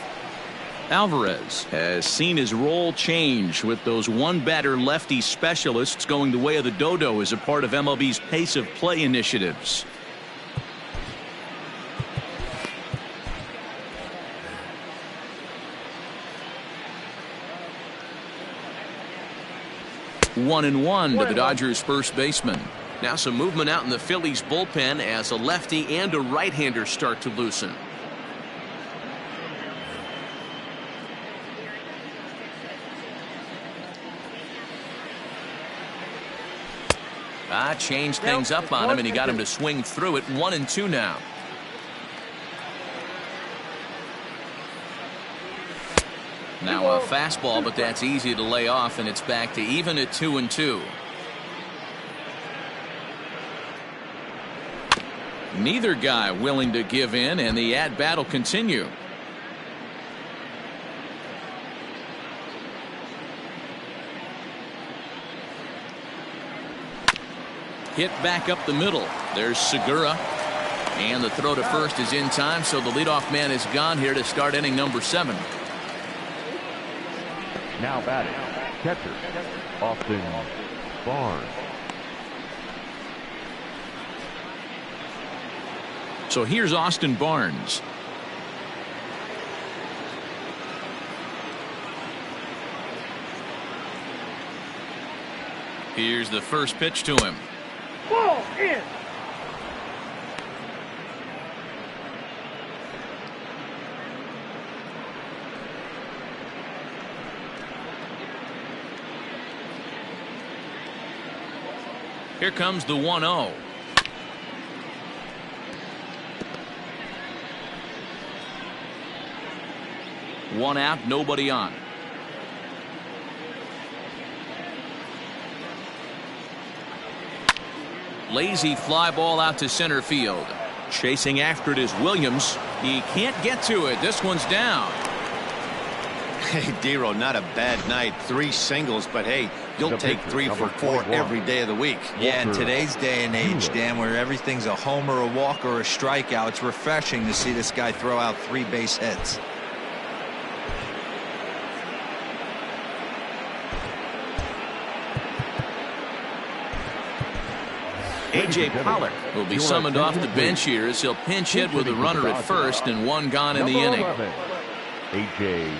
Alvarez has seen his role change with those one-batter lefty specialists going the way of the dodo as a part of MLB's pace of play initiatives. One and one to the Dodgers first baseman. Now some movement out in the Phillies bullpen as a lefty and a right-hander start to loosen. Changed things up on him, and he got him to swing through it. 1-2 now. Now a fastball, but that's easy to lay off, and it's back to even at 2-2. Neither guy willing to give in, and the at-bat will continue. Hit back up the middle. There's Segura. And the throw to first is in time, so the leadoff man is gone here to start inning number 7. Now batting, catcher, Austin Barnes. So here's Austin Barnes. Here's the first pitch to him. Ball in. Here comes the 1-0. One out, nobody on. Lazy fly ball out to center field. Chasing after it is Williams. He can't get to it. This one's down. Hey, Dero, not a bad night. 3 singles, but hey, you'll take 3 for 4 every day of the week. Yeah, in today's day and age, Dan, where everything's a homer, a walk, or a strikeout, it's refreshing to see this guy throw out 3 base hits. A.J. Pollock will be summoned off the bench here as he'll pinch hit with a runner at first and 1 gone in the inning. A.J.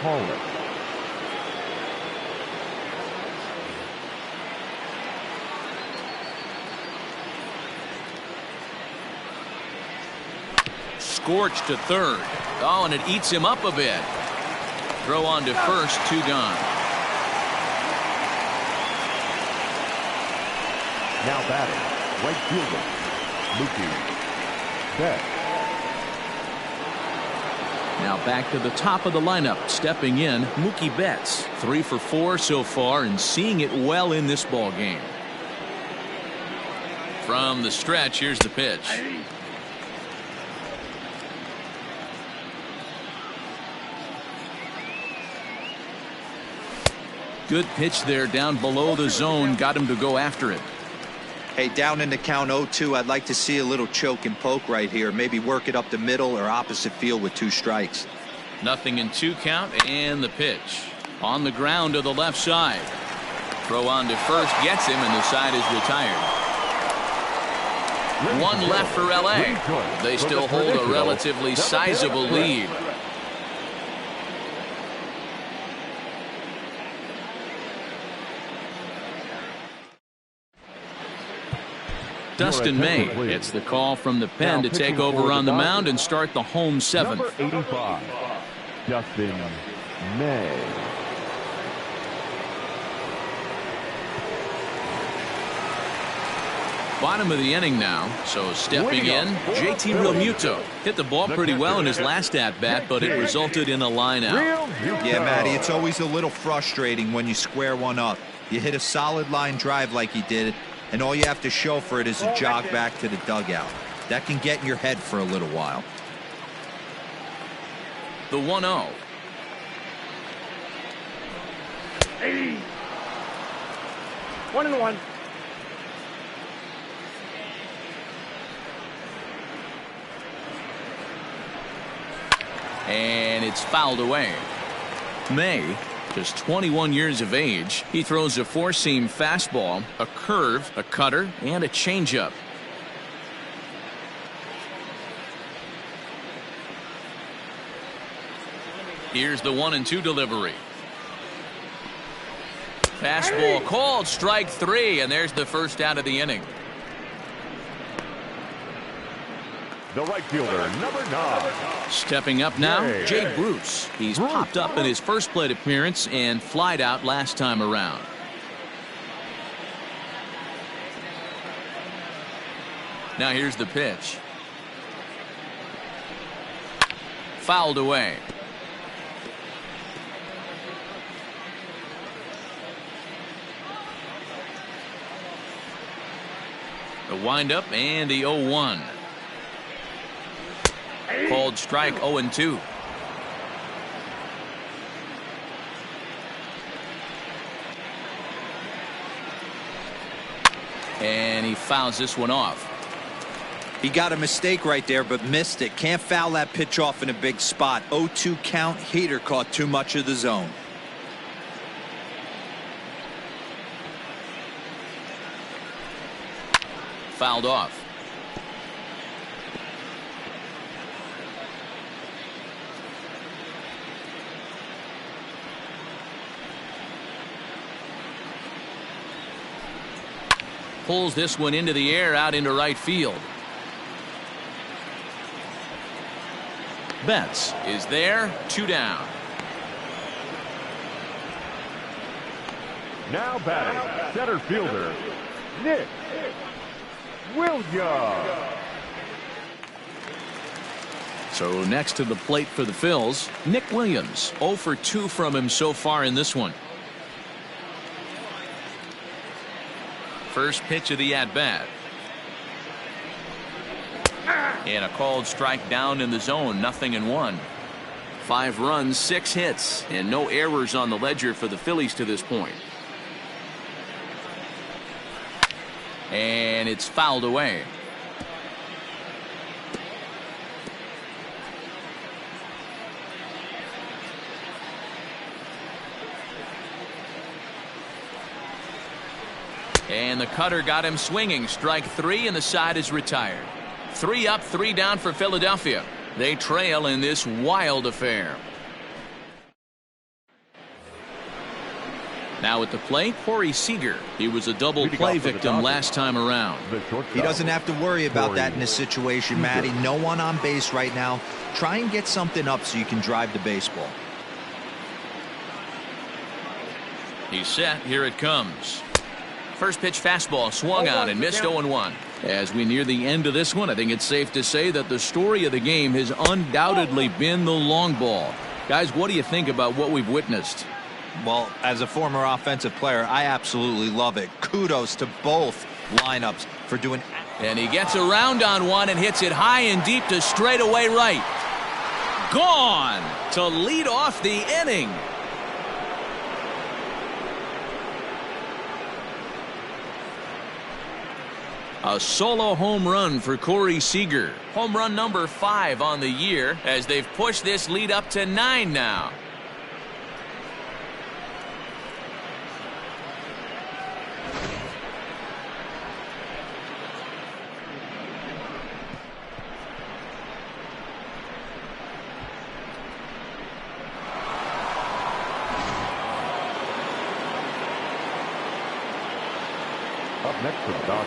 Pollock. Scorched to third. Oh, and it eats him up a bit. Throw on to first, 2 gone. Now batting, right fielder, Mookie Betts. Now back to the top of the lineup, stepping in, Mookie Betts. 3 for 4 so far and seeing it well in this ball game. From the stretch, here's the pitch. Good pitch there down below the zone, got him to go after it. Hey, down in the count 0-2, I'd like to see a little choke and poke right here. Maybe work it up the middle or opposite field with 2 strikes. Nothing in 2 count, and the pitch. On the ground to the left side. Throw on to first, gets him, and the side is retired. 1 left for L.A. They still hold a relatively sizable lead. Dustin May gets the call from the pen to take over on the mound and start the home 7th. Number 85, Dustin May. Bottom of the inning now, so stepping in, JT Realmuto. Hit the ball pretty well in his last at-bat, but it resulted in a line out. Yeah, Matty, it's always a little frustrating when you square one up. You hit a solid line drive like he did, and all you have to show for it is a jog back to the dugout. That can get in your head for a little while. The 1-0. 1-1. And it's fouled away. May, just 21 years of age, he throws a four-seam fastball, a curve, a cutter, and a changeup. Here's the 1-2 delivery. Fastball called, strike three, and there's the first out of the inning. The right fielder, number 9. Stepping up now, Jay Bruce. He's popped up in his first plate appearance and flied out last time around. Now here's the pitch. Fouled away. The windup and the 0-1. Called strike 0-2. And he fouls this one off. He got a mistake right there, but missed it. Can't foul that pitch off in a big spot. 0-2 count. Heater caught too much of the zone. Fouled off. Pulls this one into the air out into right field. Betts is there, 2 down. Now batting, center fielder, Nick Williams. So next to the plate for the Phils, Nick Williams. 0 for 2 from him so far in this one. First pitch of the at-bat. And a called strike down in the zone, 0-1. 5 runs, 6 hits, and no errors on the ledger for the Phillies to this point. And it's fouled away. And the cutter got him swinging. Strike 3, and the side is retired. 3 up, 3 down for Philadelphia. They trail in this wild affair. Now at the plate, Corey Seager. He was a double play victim last time around. He doesn't have to worry about that in this situation, Matty. No one on base right now. Try and get something up so you can drive the baseball. He's set. Here it comes. First pitch fastball swung on and missed 0-1. As we near the end of this one, I think it's safe to say that the story of the game has undoubtedly been the long ball. Guys, what do you think about what we've witnessed? Well, as a former offensive player, I absolutely love it. Kudos to both lineups for doing. And he gets around on one and hits it high and deep to straightaway right. Gone to lead off the inning. A solo home run for Corey Seager. Home run number 5 on the year as they've pushed this lead up to 9 now.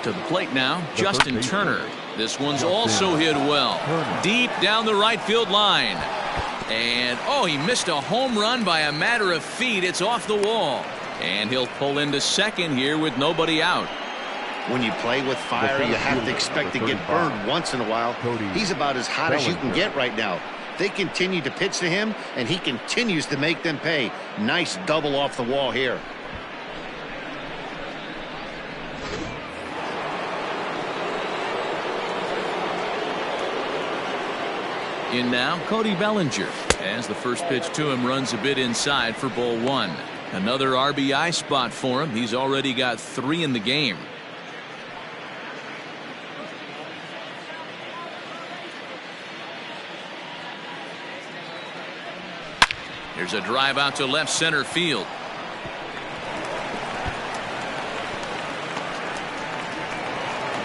To the plate now, Justin Turner. This one's also hit well. Deep down the right field line. And, oh, he missed a home run by a matter of feet. It's off the wall. And he'll pull into second here with nobody out. When you play with fire, you have to expect to get burned once in a while. He's about as hot as you can get right now. They continue to pitch to him, and he continues to make them pay. Nice double off the wall here. In now, Cody Bellinger, as the first pitch to him runs a bit inside for ball 1. Another RBI spot for him. He's already got 3 in the game. Here's a drive out to left center field.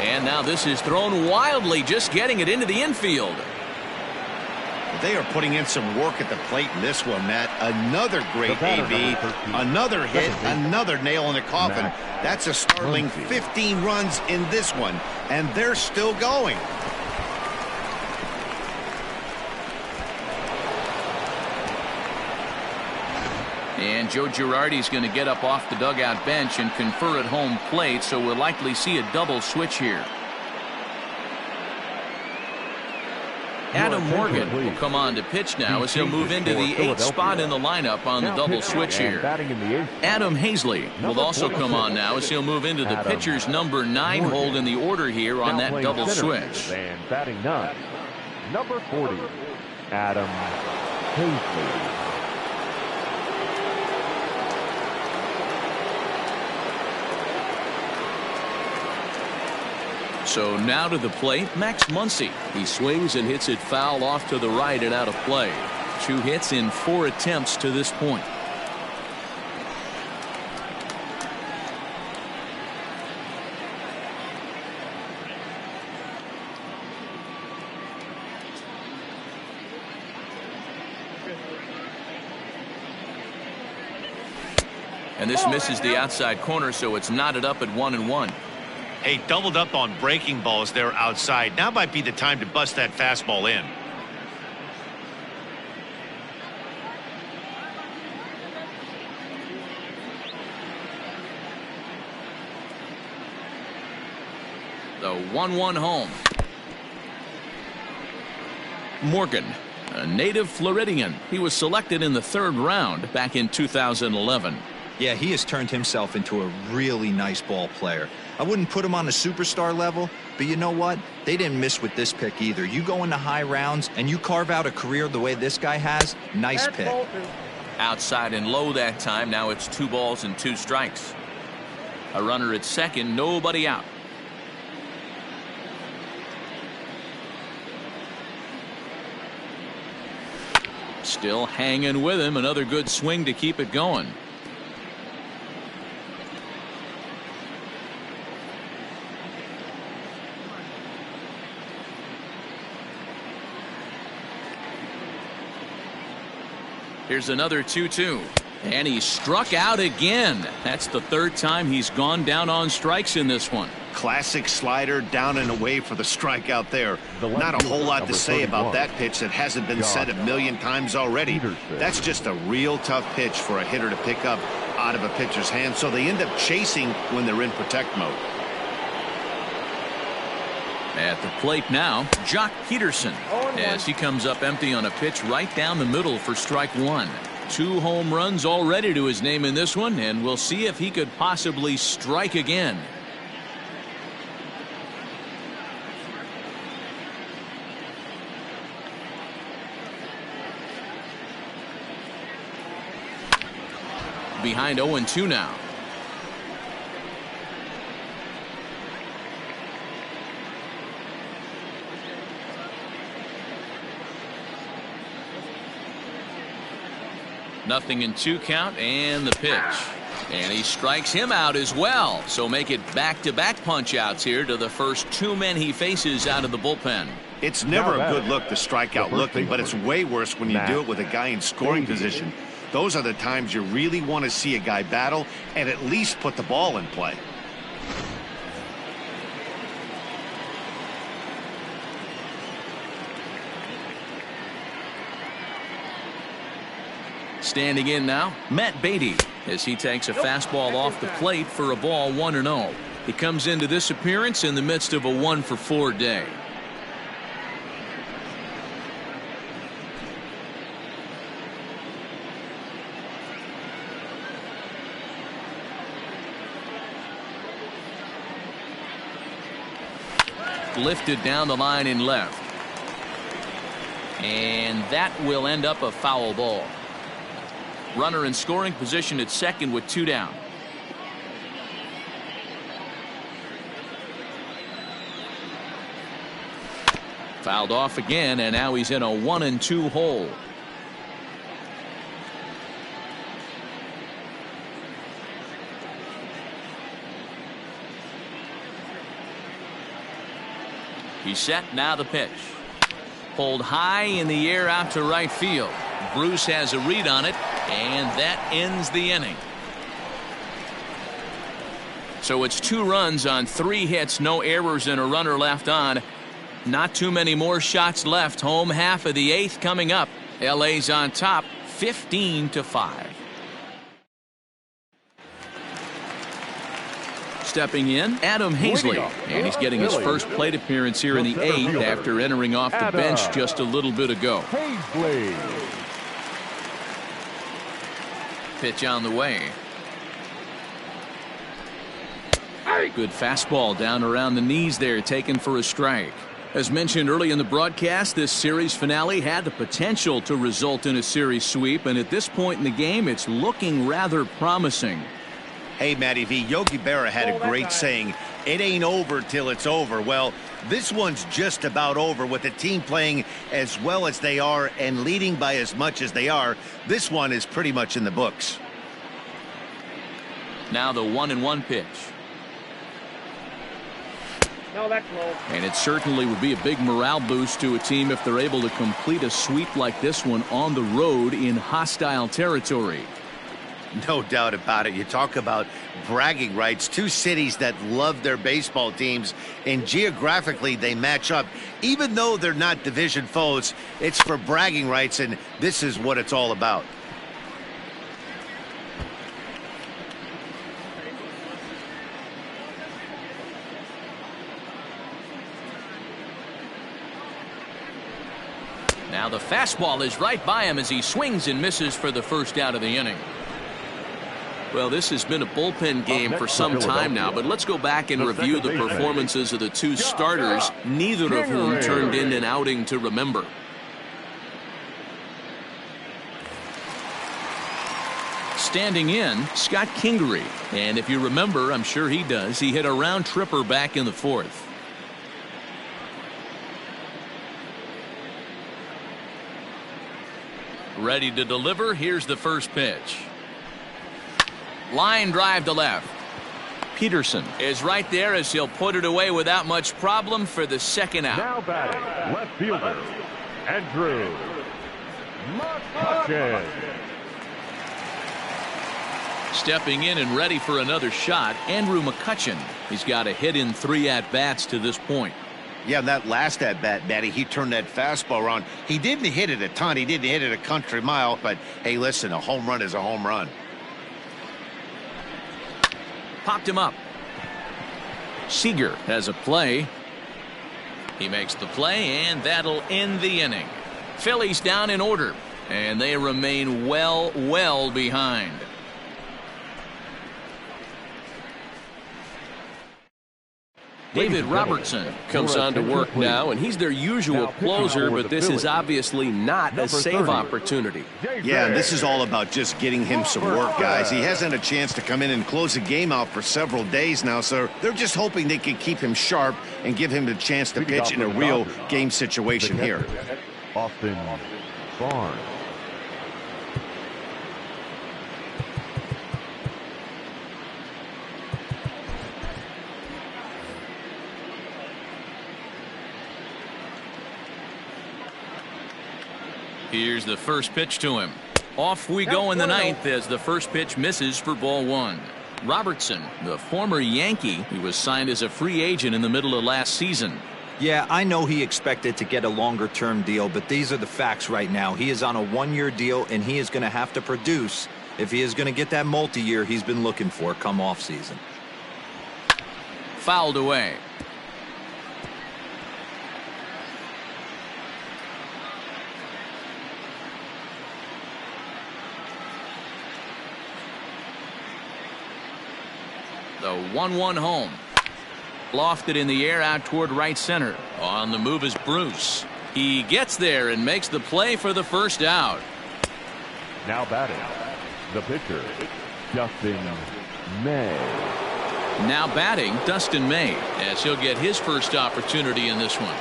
And now this is thrown wildly, just getting it into the infield. They are putting in some work at the plate in this one, Matt. Another great AB, another hit, another nail in the coffin. That's a startling 15 runs in this one, and they're still going. And Joe Girardi's going to get up off the dugout bench and confer at home plate, so we'll likely see a double switch here. Adam Morgan will come on to pitch now as he'll move into the 8th spot in the lineup on the double switch here. Adam Hazley will also come on now as he'll move into the pitcher's number 9 hold in the order here on that double switch. And batting 9, number 40, Adam Hazley. So now to the plate, Max Muncy. He swings and hits it foul off to the right and out of play. 2 hits in 4 attempts to this point. And this misses the outside corner, so it's knotted up at 1-1. Hey, doubled up on breaking balls there outside. Now might be the time to bust that fastball in. The 1-1 home. Morgan, a native Floridian. He was selected in the 3rd round back in 2011. Yeah, he has turned himself into a really nice ball player. I wouldn't put him on a superstar level, but you know what? They didn't miss with this pick either. You go into high rounds and you carve out a career the way this guy has, nice pick. Outside and low that time. Now it's 2 balls and 2 strikes. A runner at second, nobody out. Still hanging with him. Another good swing to keep it going. Here's another 2-2. And he struck out again. That's the 3rd time he's gone down on strikes in this one. Classic slider down and away for the strikeout there. Not a whole lot to say about that pitch that hasn't been said a million times already. That's just a real tough pitch for a hitter to pick up out of a pitcher's hand, so they end up chasing when they're in protect mode. At the plate now, Jock Peterson, as he comes up empty on a pitch right down the middle for strike 1. 2 home runs already to his name in this one, and we'll see if he could possibly strike again. Behind 0-2 now. Nothing in 2 count, and the pitch. And he strikes him out as well. So make it back-to-back punch-outs here to the first 2 men he faces out of the bullpen. It's never a good look to strike out looking, but it's way worse when you do it with a guy in scoring position. Those are the times you really want to see a guy battle and at least put the ball in play. Standing in now, Matt Beatty, as he takes a fastball off the plate for a ball 1-0. He comes into this appearance in the midst of a 1-for-4 day. Lifted down the line in left. And that will end up a foul ball. Runner in scoring position at second with 2 down. Fouled off again, and now he's in a 1-2 hole. He's set, now the pitch. Pulled high in the air out to right field. Bruce has a read on it, and that ends the inning. So it's 2 runs on 3 hits, no errors, and a runner left on. Not too many more shots left. Home half of the 8th coming up. LA's on top, 15-5. Stepping in, Adam Hazley, and he's getting his first plate appearance here in the 8th after entering off the bench just a little bit ago. Pitch on the way. Good fastball down around the knees there, taken for a strike. As mentioned early in the broadcast, this series finale had the potential to result in a series sweep, and at this point in the game, it's looking rather promising. Hey, Matty V, Yogi Berra had a great saying, it ain't over till it's over. Well, this one's just about over with the team playing as well as they are and leading by as much as they are. This one is pretty much in the books. Now the 1-1 pitch. No, that's low. And it certainly would be a big morale boost to a team if they're able to complete a sweep like this one on the road in hostile territory. No doubt about it. You talk about bragging rights. 2 cities that love their baseball teams, and geographically they match up. Even though they're not division foes, it's for bragging rights, and this is what it's all about. Now the fastball is right by him as he swings and misses for the first out of the inning. Well, this has been a bullpen game for some time now, but let's go back and review the performances of the 2 starters, neither of whom turned in an outing to remember. Standing in, Scott Kingery. And if you remember, I'm sure he does, he hit a round tripper back in the 4th. Ready to deliver. Here's the first pitch. Line drive to left. Peterson is right there as he'll put it away without much problem for the second out. Now batting, left fielder, Andrew McCutchen. Stepping in and ready for another shot, Andrew McCutchen. He's got a hit in 3 at-bats to this point. Yeah, that last at-bat, Matty, he turned that fastball around. He didn't hit it a ton. He didn't hit it a country mile. But, hey, listen, a home run is a home run. Popped him up. Seager has a play. He makes the play, and that'll end the inning. Phillies down in order, and they remain well behind. David Robertson comes on to work now, and he's their usual closer, but this is obviously not a save opportunity. Yeah, and this is all about just getting him some work, guys. He hasn't had a chance to come in and close the game out for several days now, so they're just hoping they can keep him sharp and give him the chance to pitch in a real game situation here. Austin Barnes. Here's the first pitch to him. Off we go in the 9th as the first pitch misses for ball 1. Robertson, the former Yankee, he was signed as a free agent in the middle of last season. Yeah, I know he expected to get a longer-term deal, but these are the facts right now. He is on a 1-year deal, and he is going to have to produce if he is going to get that multi-year he's been looking for come off-season. Fouled away. The 1-1 home. Lofted in the air out toward right center. On the move is Bruce. He gets there and makes the play for the first out. Now batting, the pitcher, Dustin May. Now batting, Dustin May, as he'll get his first opportunity in this one.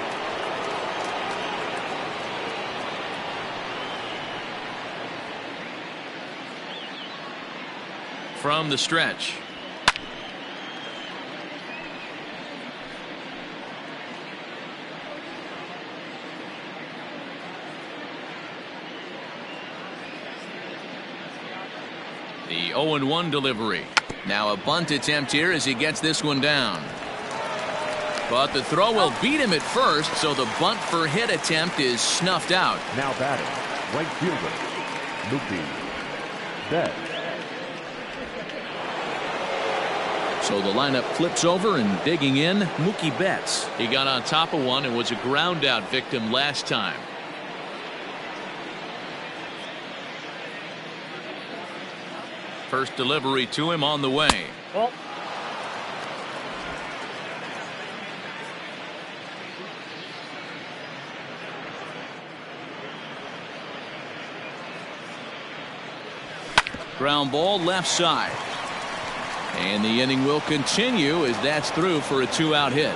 From the stretch. The 0-1 delivery. Now a bunt attempt here as he gets this one down. But the throw will beat him at first, so the bunt for hit attempt is snuffed out. Now batting, right fielder, Mookie Betts. So the lineup flips over, and digging in, Mookie Betts. He got on top of one and was a ground out victim last time. First delivery to him on the way. Well, Ground ball left side. And the inning will continue as that's through for a 2-out hit.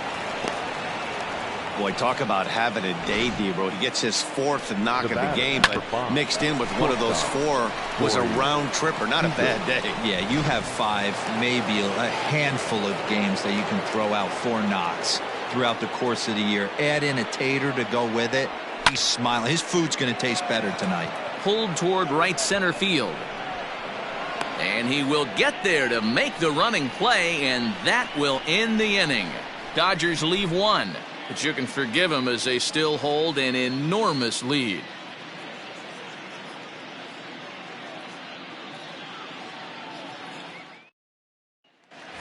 Boy, talk about having a day, D-Bro. He gets his 4th knock of the game, but mixed in with one of those 4 was a round tripper. Not a bad day. Yeah, you have 5, maybe a handful of games that you can throw out 4 knocks throughout the course of the year. Add in a tater to go with it. He's smiling. His food's going to taste better tonight. Pulled toward right center field. And he will get there to make the running play, and that will end the inning. Dodgers leave 1, but you can forgive them as they still hold an enormous lead.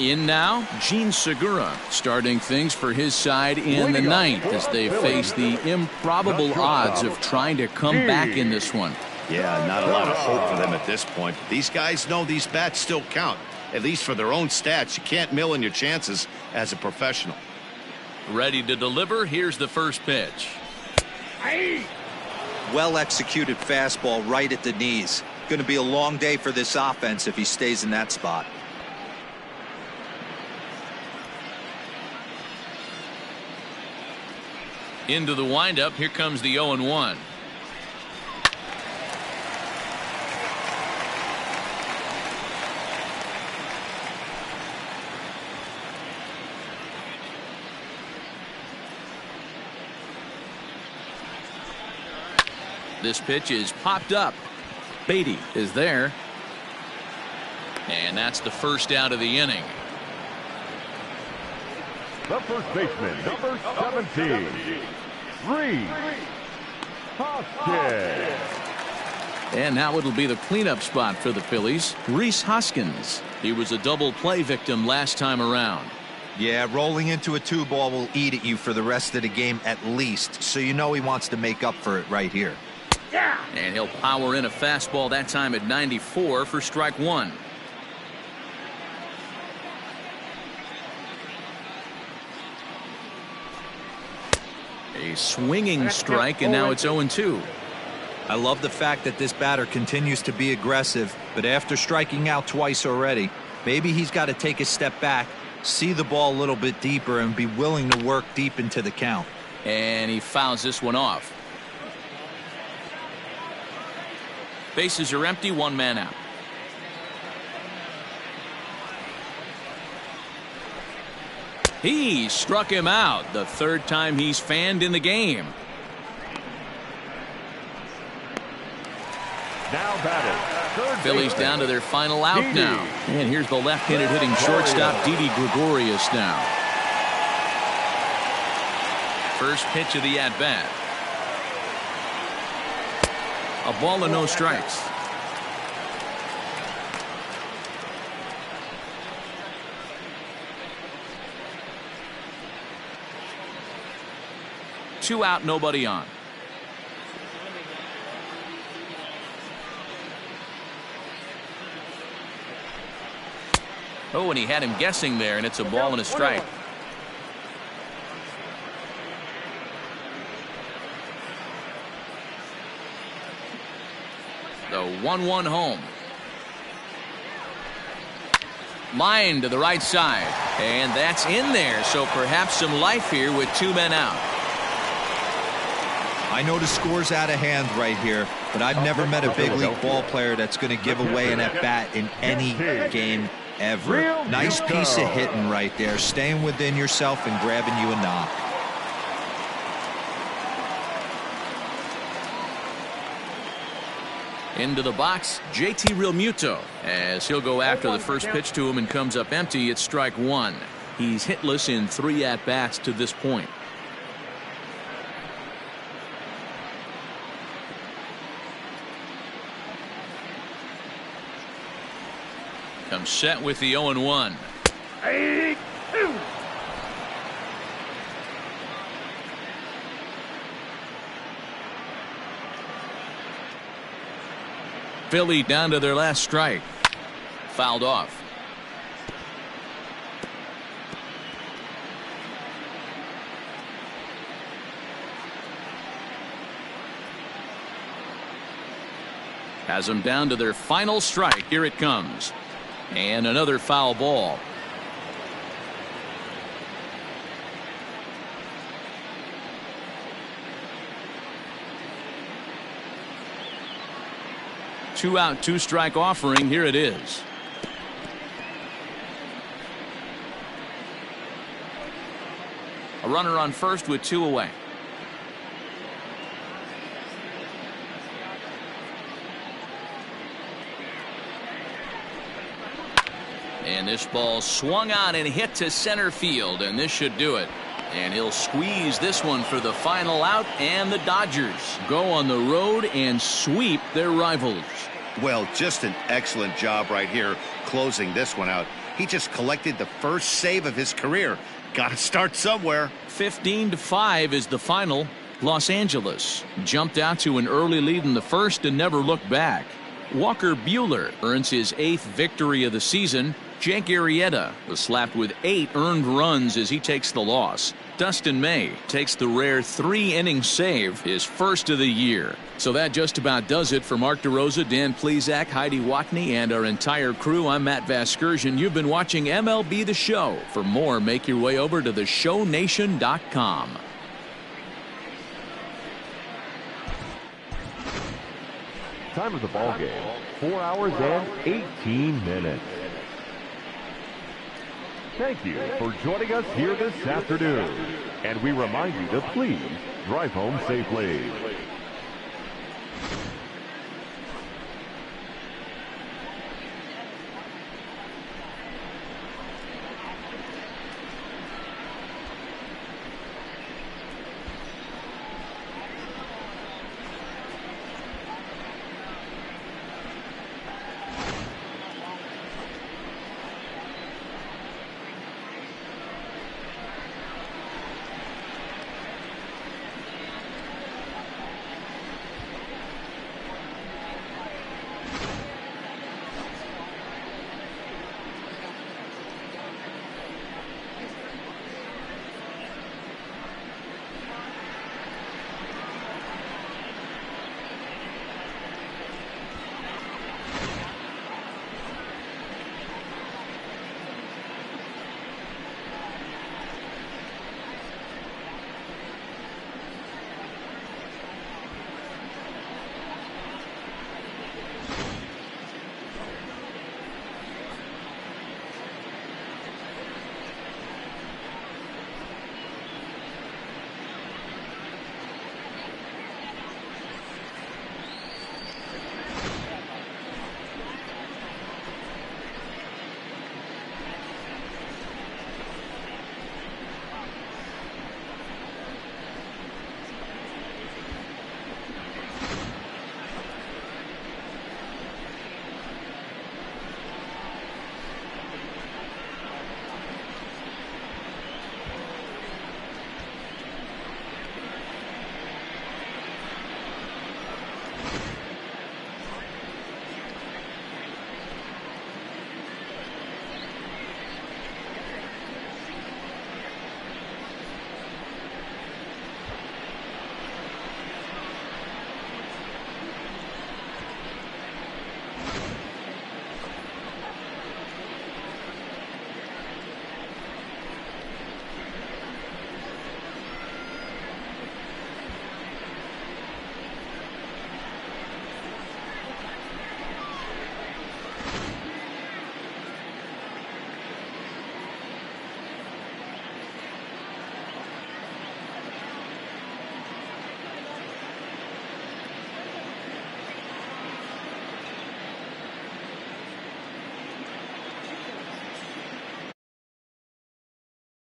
In now, Gene Segura starting things for his side in the 9th as they face the improbable odds of trying to come back in this one. Yeah, not a lot of hope for them at this point. These guys know these bats still count, at least for their own stats. You can't mill in your chances as a professional. Ready to deliver. Here's the first pitch. Well executed fastball right at the knees. Going to be a long day for this offense if he stays in that spot. Into the windup. Here comes the 0-1. This pitch is popped up. Beatty is there. And that's the first out of the inning. The first baseman, number 17, Rhys Hoskins. And now it'll be the cleanup spot for the Phillies. Rhys Hoskins. He was a double play victim last time around. Yeah, rolling into a 2-ball will eat at you for the rest of the game at least, so you know he wants to make up for it right here. And he'll power in a fastball that time at 94 for strike 1. A swinging strike, and now it's 0-2. I love the fact that this batter continues to be aggressive, but after striking out twice already, maybe he's got to take a step back, see the ball a little bit deeper, and be willing to work deep into the count. And he fouls this one off. Bases are empty, 1 man out. He struck him out, the 3rd time he's fanned in the game. Now batting, Phillies down to their final out now. And here's the left-handed hitting shortstop, Didi Gregorius now. First pitch of the at-bat. A ball and no strikes. Two out, nobody on. Oh, and he had him guessing there, and it's a ball and a strike. The 1-1 home. Line to the right side. And that's in there, so perhaps some life here with 2 men out. I know the score's out of hand right here, but I've never met a big league ball player that's going to give away an at-bat in any game ever. Nice piece of hitting right there, staying within yourself and grabbing you a knock. Into the box, JT Realmuto, as he'll go after the first pitch to him and comes up empty. It's strike one. He's hitless in 3 at-bats to this point. Comes set with the 0-1. Philly down to their last strike. Fouled off. Has them down to their final strike. Here it comes. And another foul ball. Two out, 2 strike offering. Here it is. A runner on first with 2 away. And this ball swung on and hit to center field, and this should do it. And he'll squeeze this one for the final out, and the Dodgers go on the road and sweep their rivals. Well, just an excellent job right here closing this one out. He just collected the first save of his career. Got to start somewhere. 15-5 is the final. Los Angeles jumped out to an early lead in the first and never looked back. Walker Buehler earns his 8th victory of the season. Jake Arrieta was slapped with 8 earned runs as he takes the loss. Dustin May takes the rare 3-inning save, his first of the year. So that just about does it for Mark DeRosa, Dan Plesac, Heidi Watney, and our entire crew. I'm Matt Vasgersian. You've been watching MLB The Show. For more, make your way over to theshownation.com. Time of the ball game, 4 hours and 18 minutes. Thank you for joining us here this afternoon. And we remind you to please drive home safely.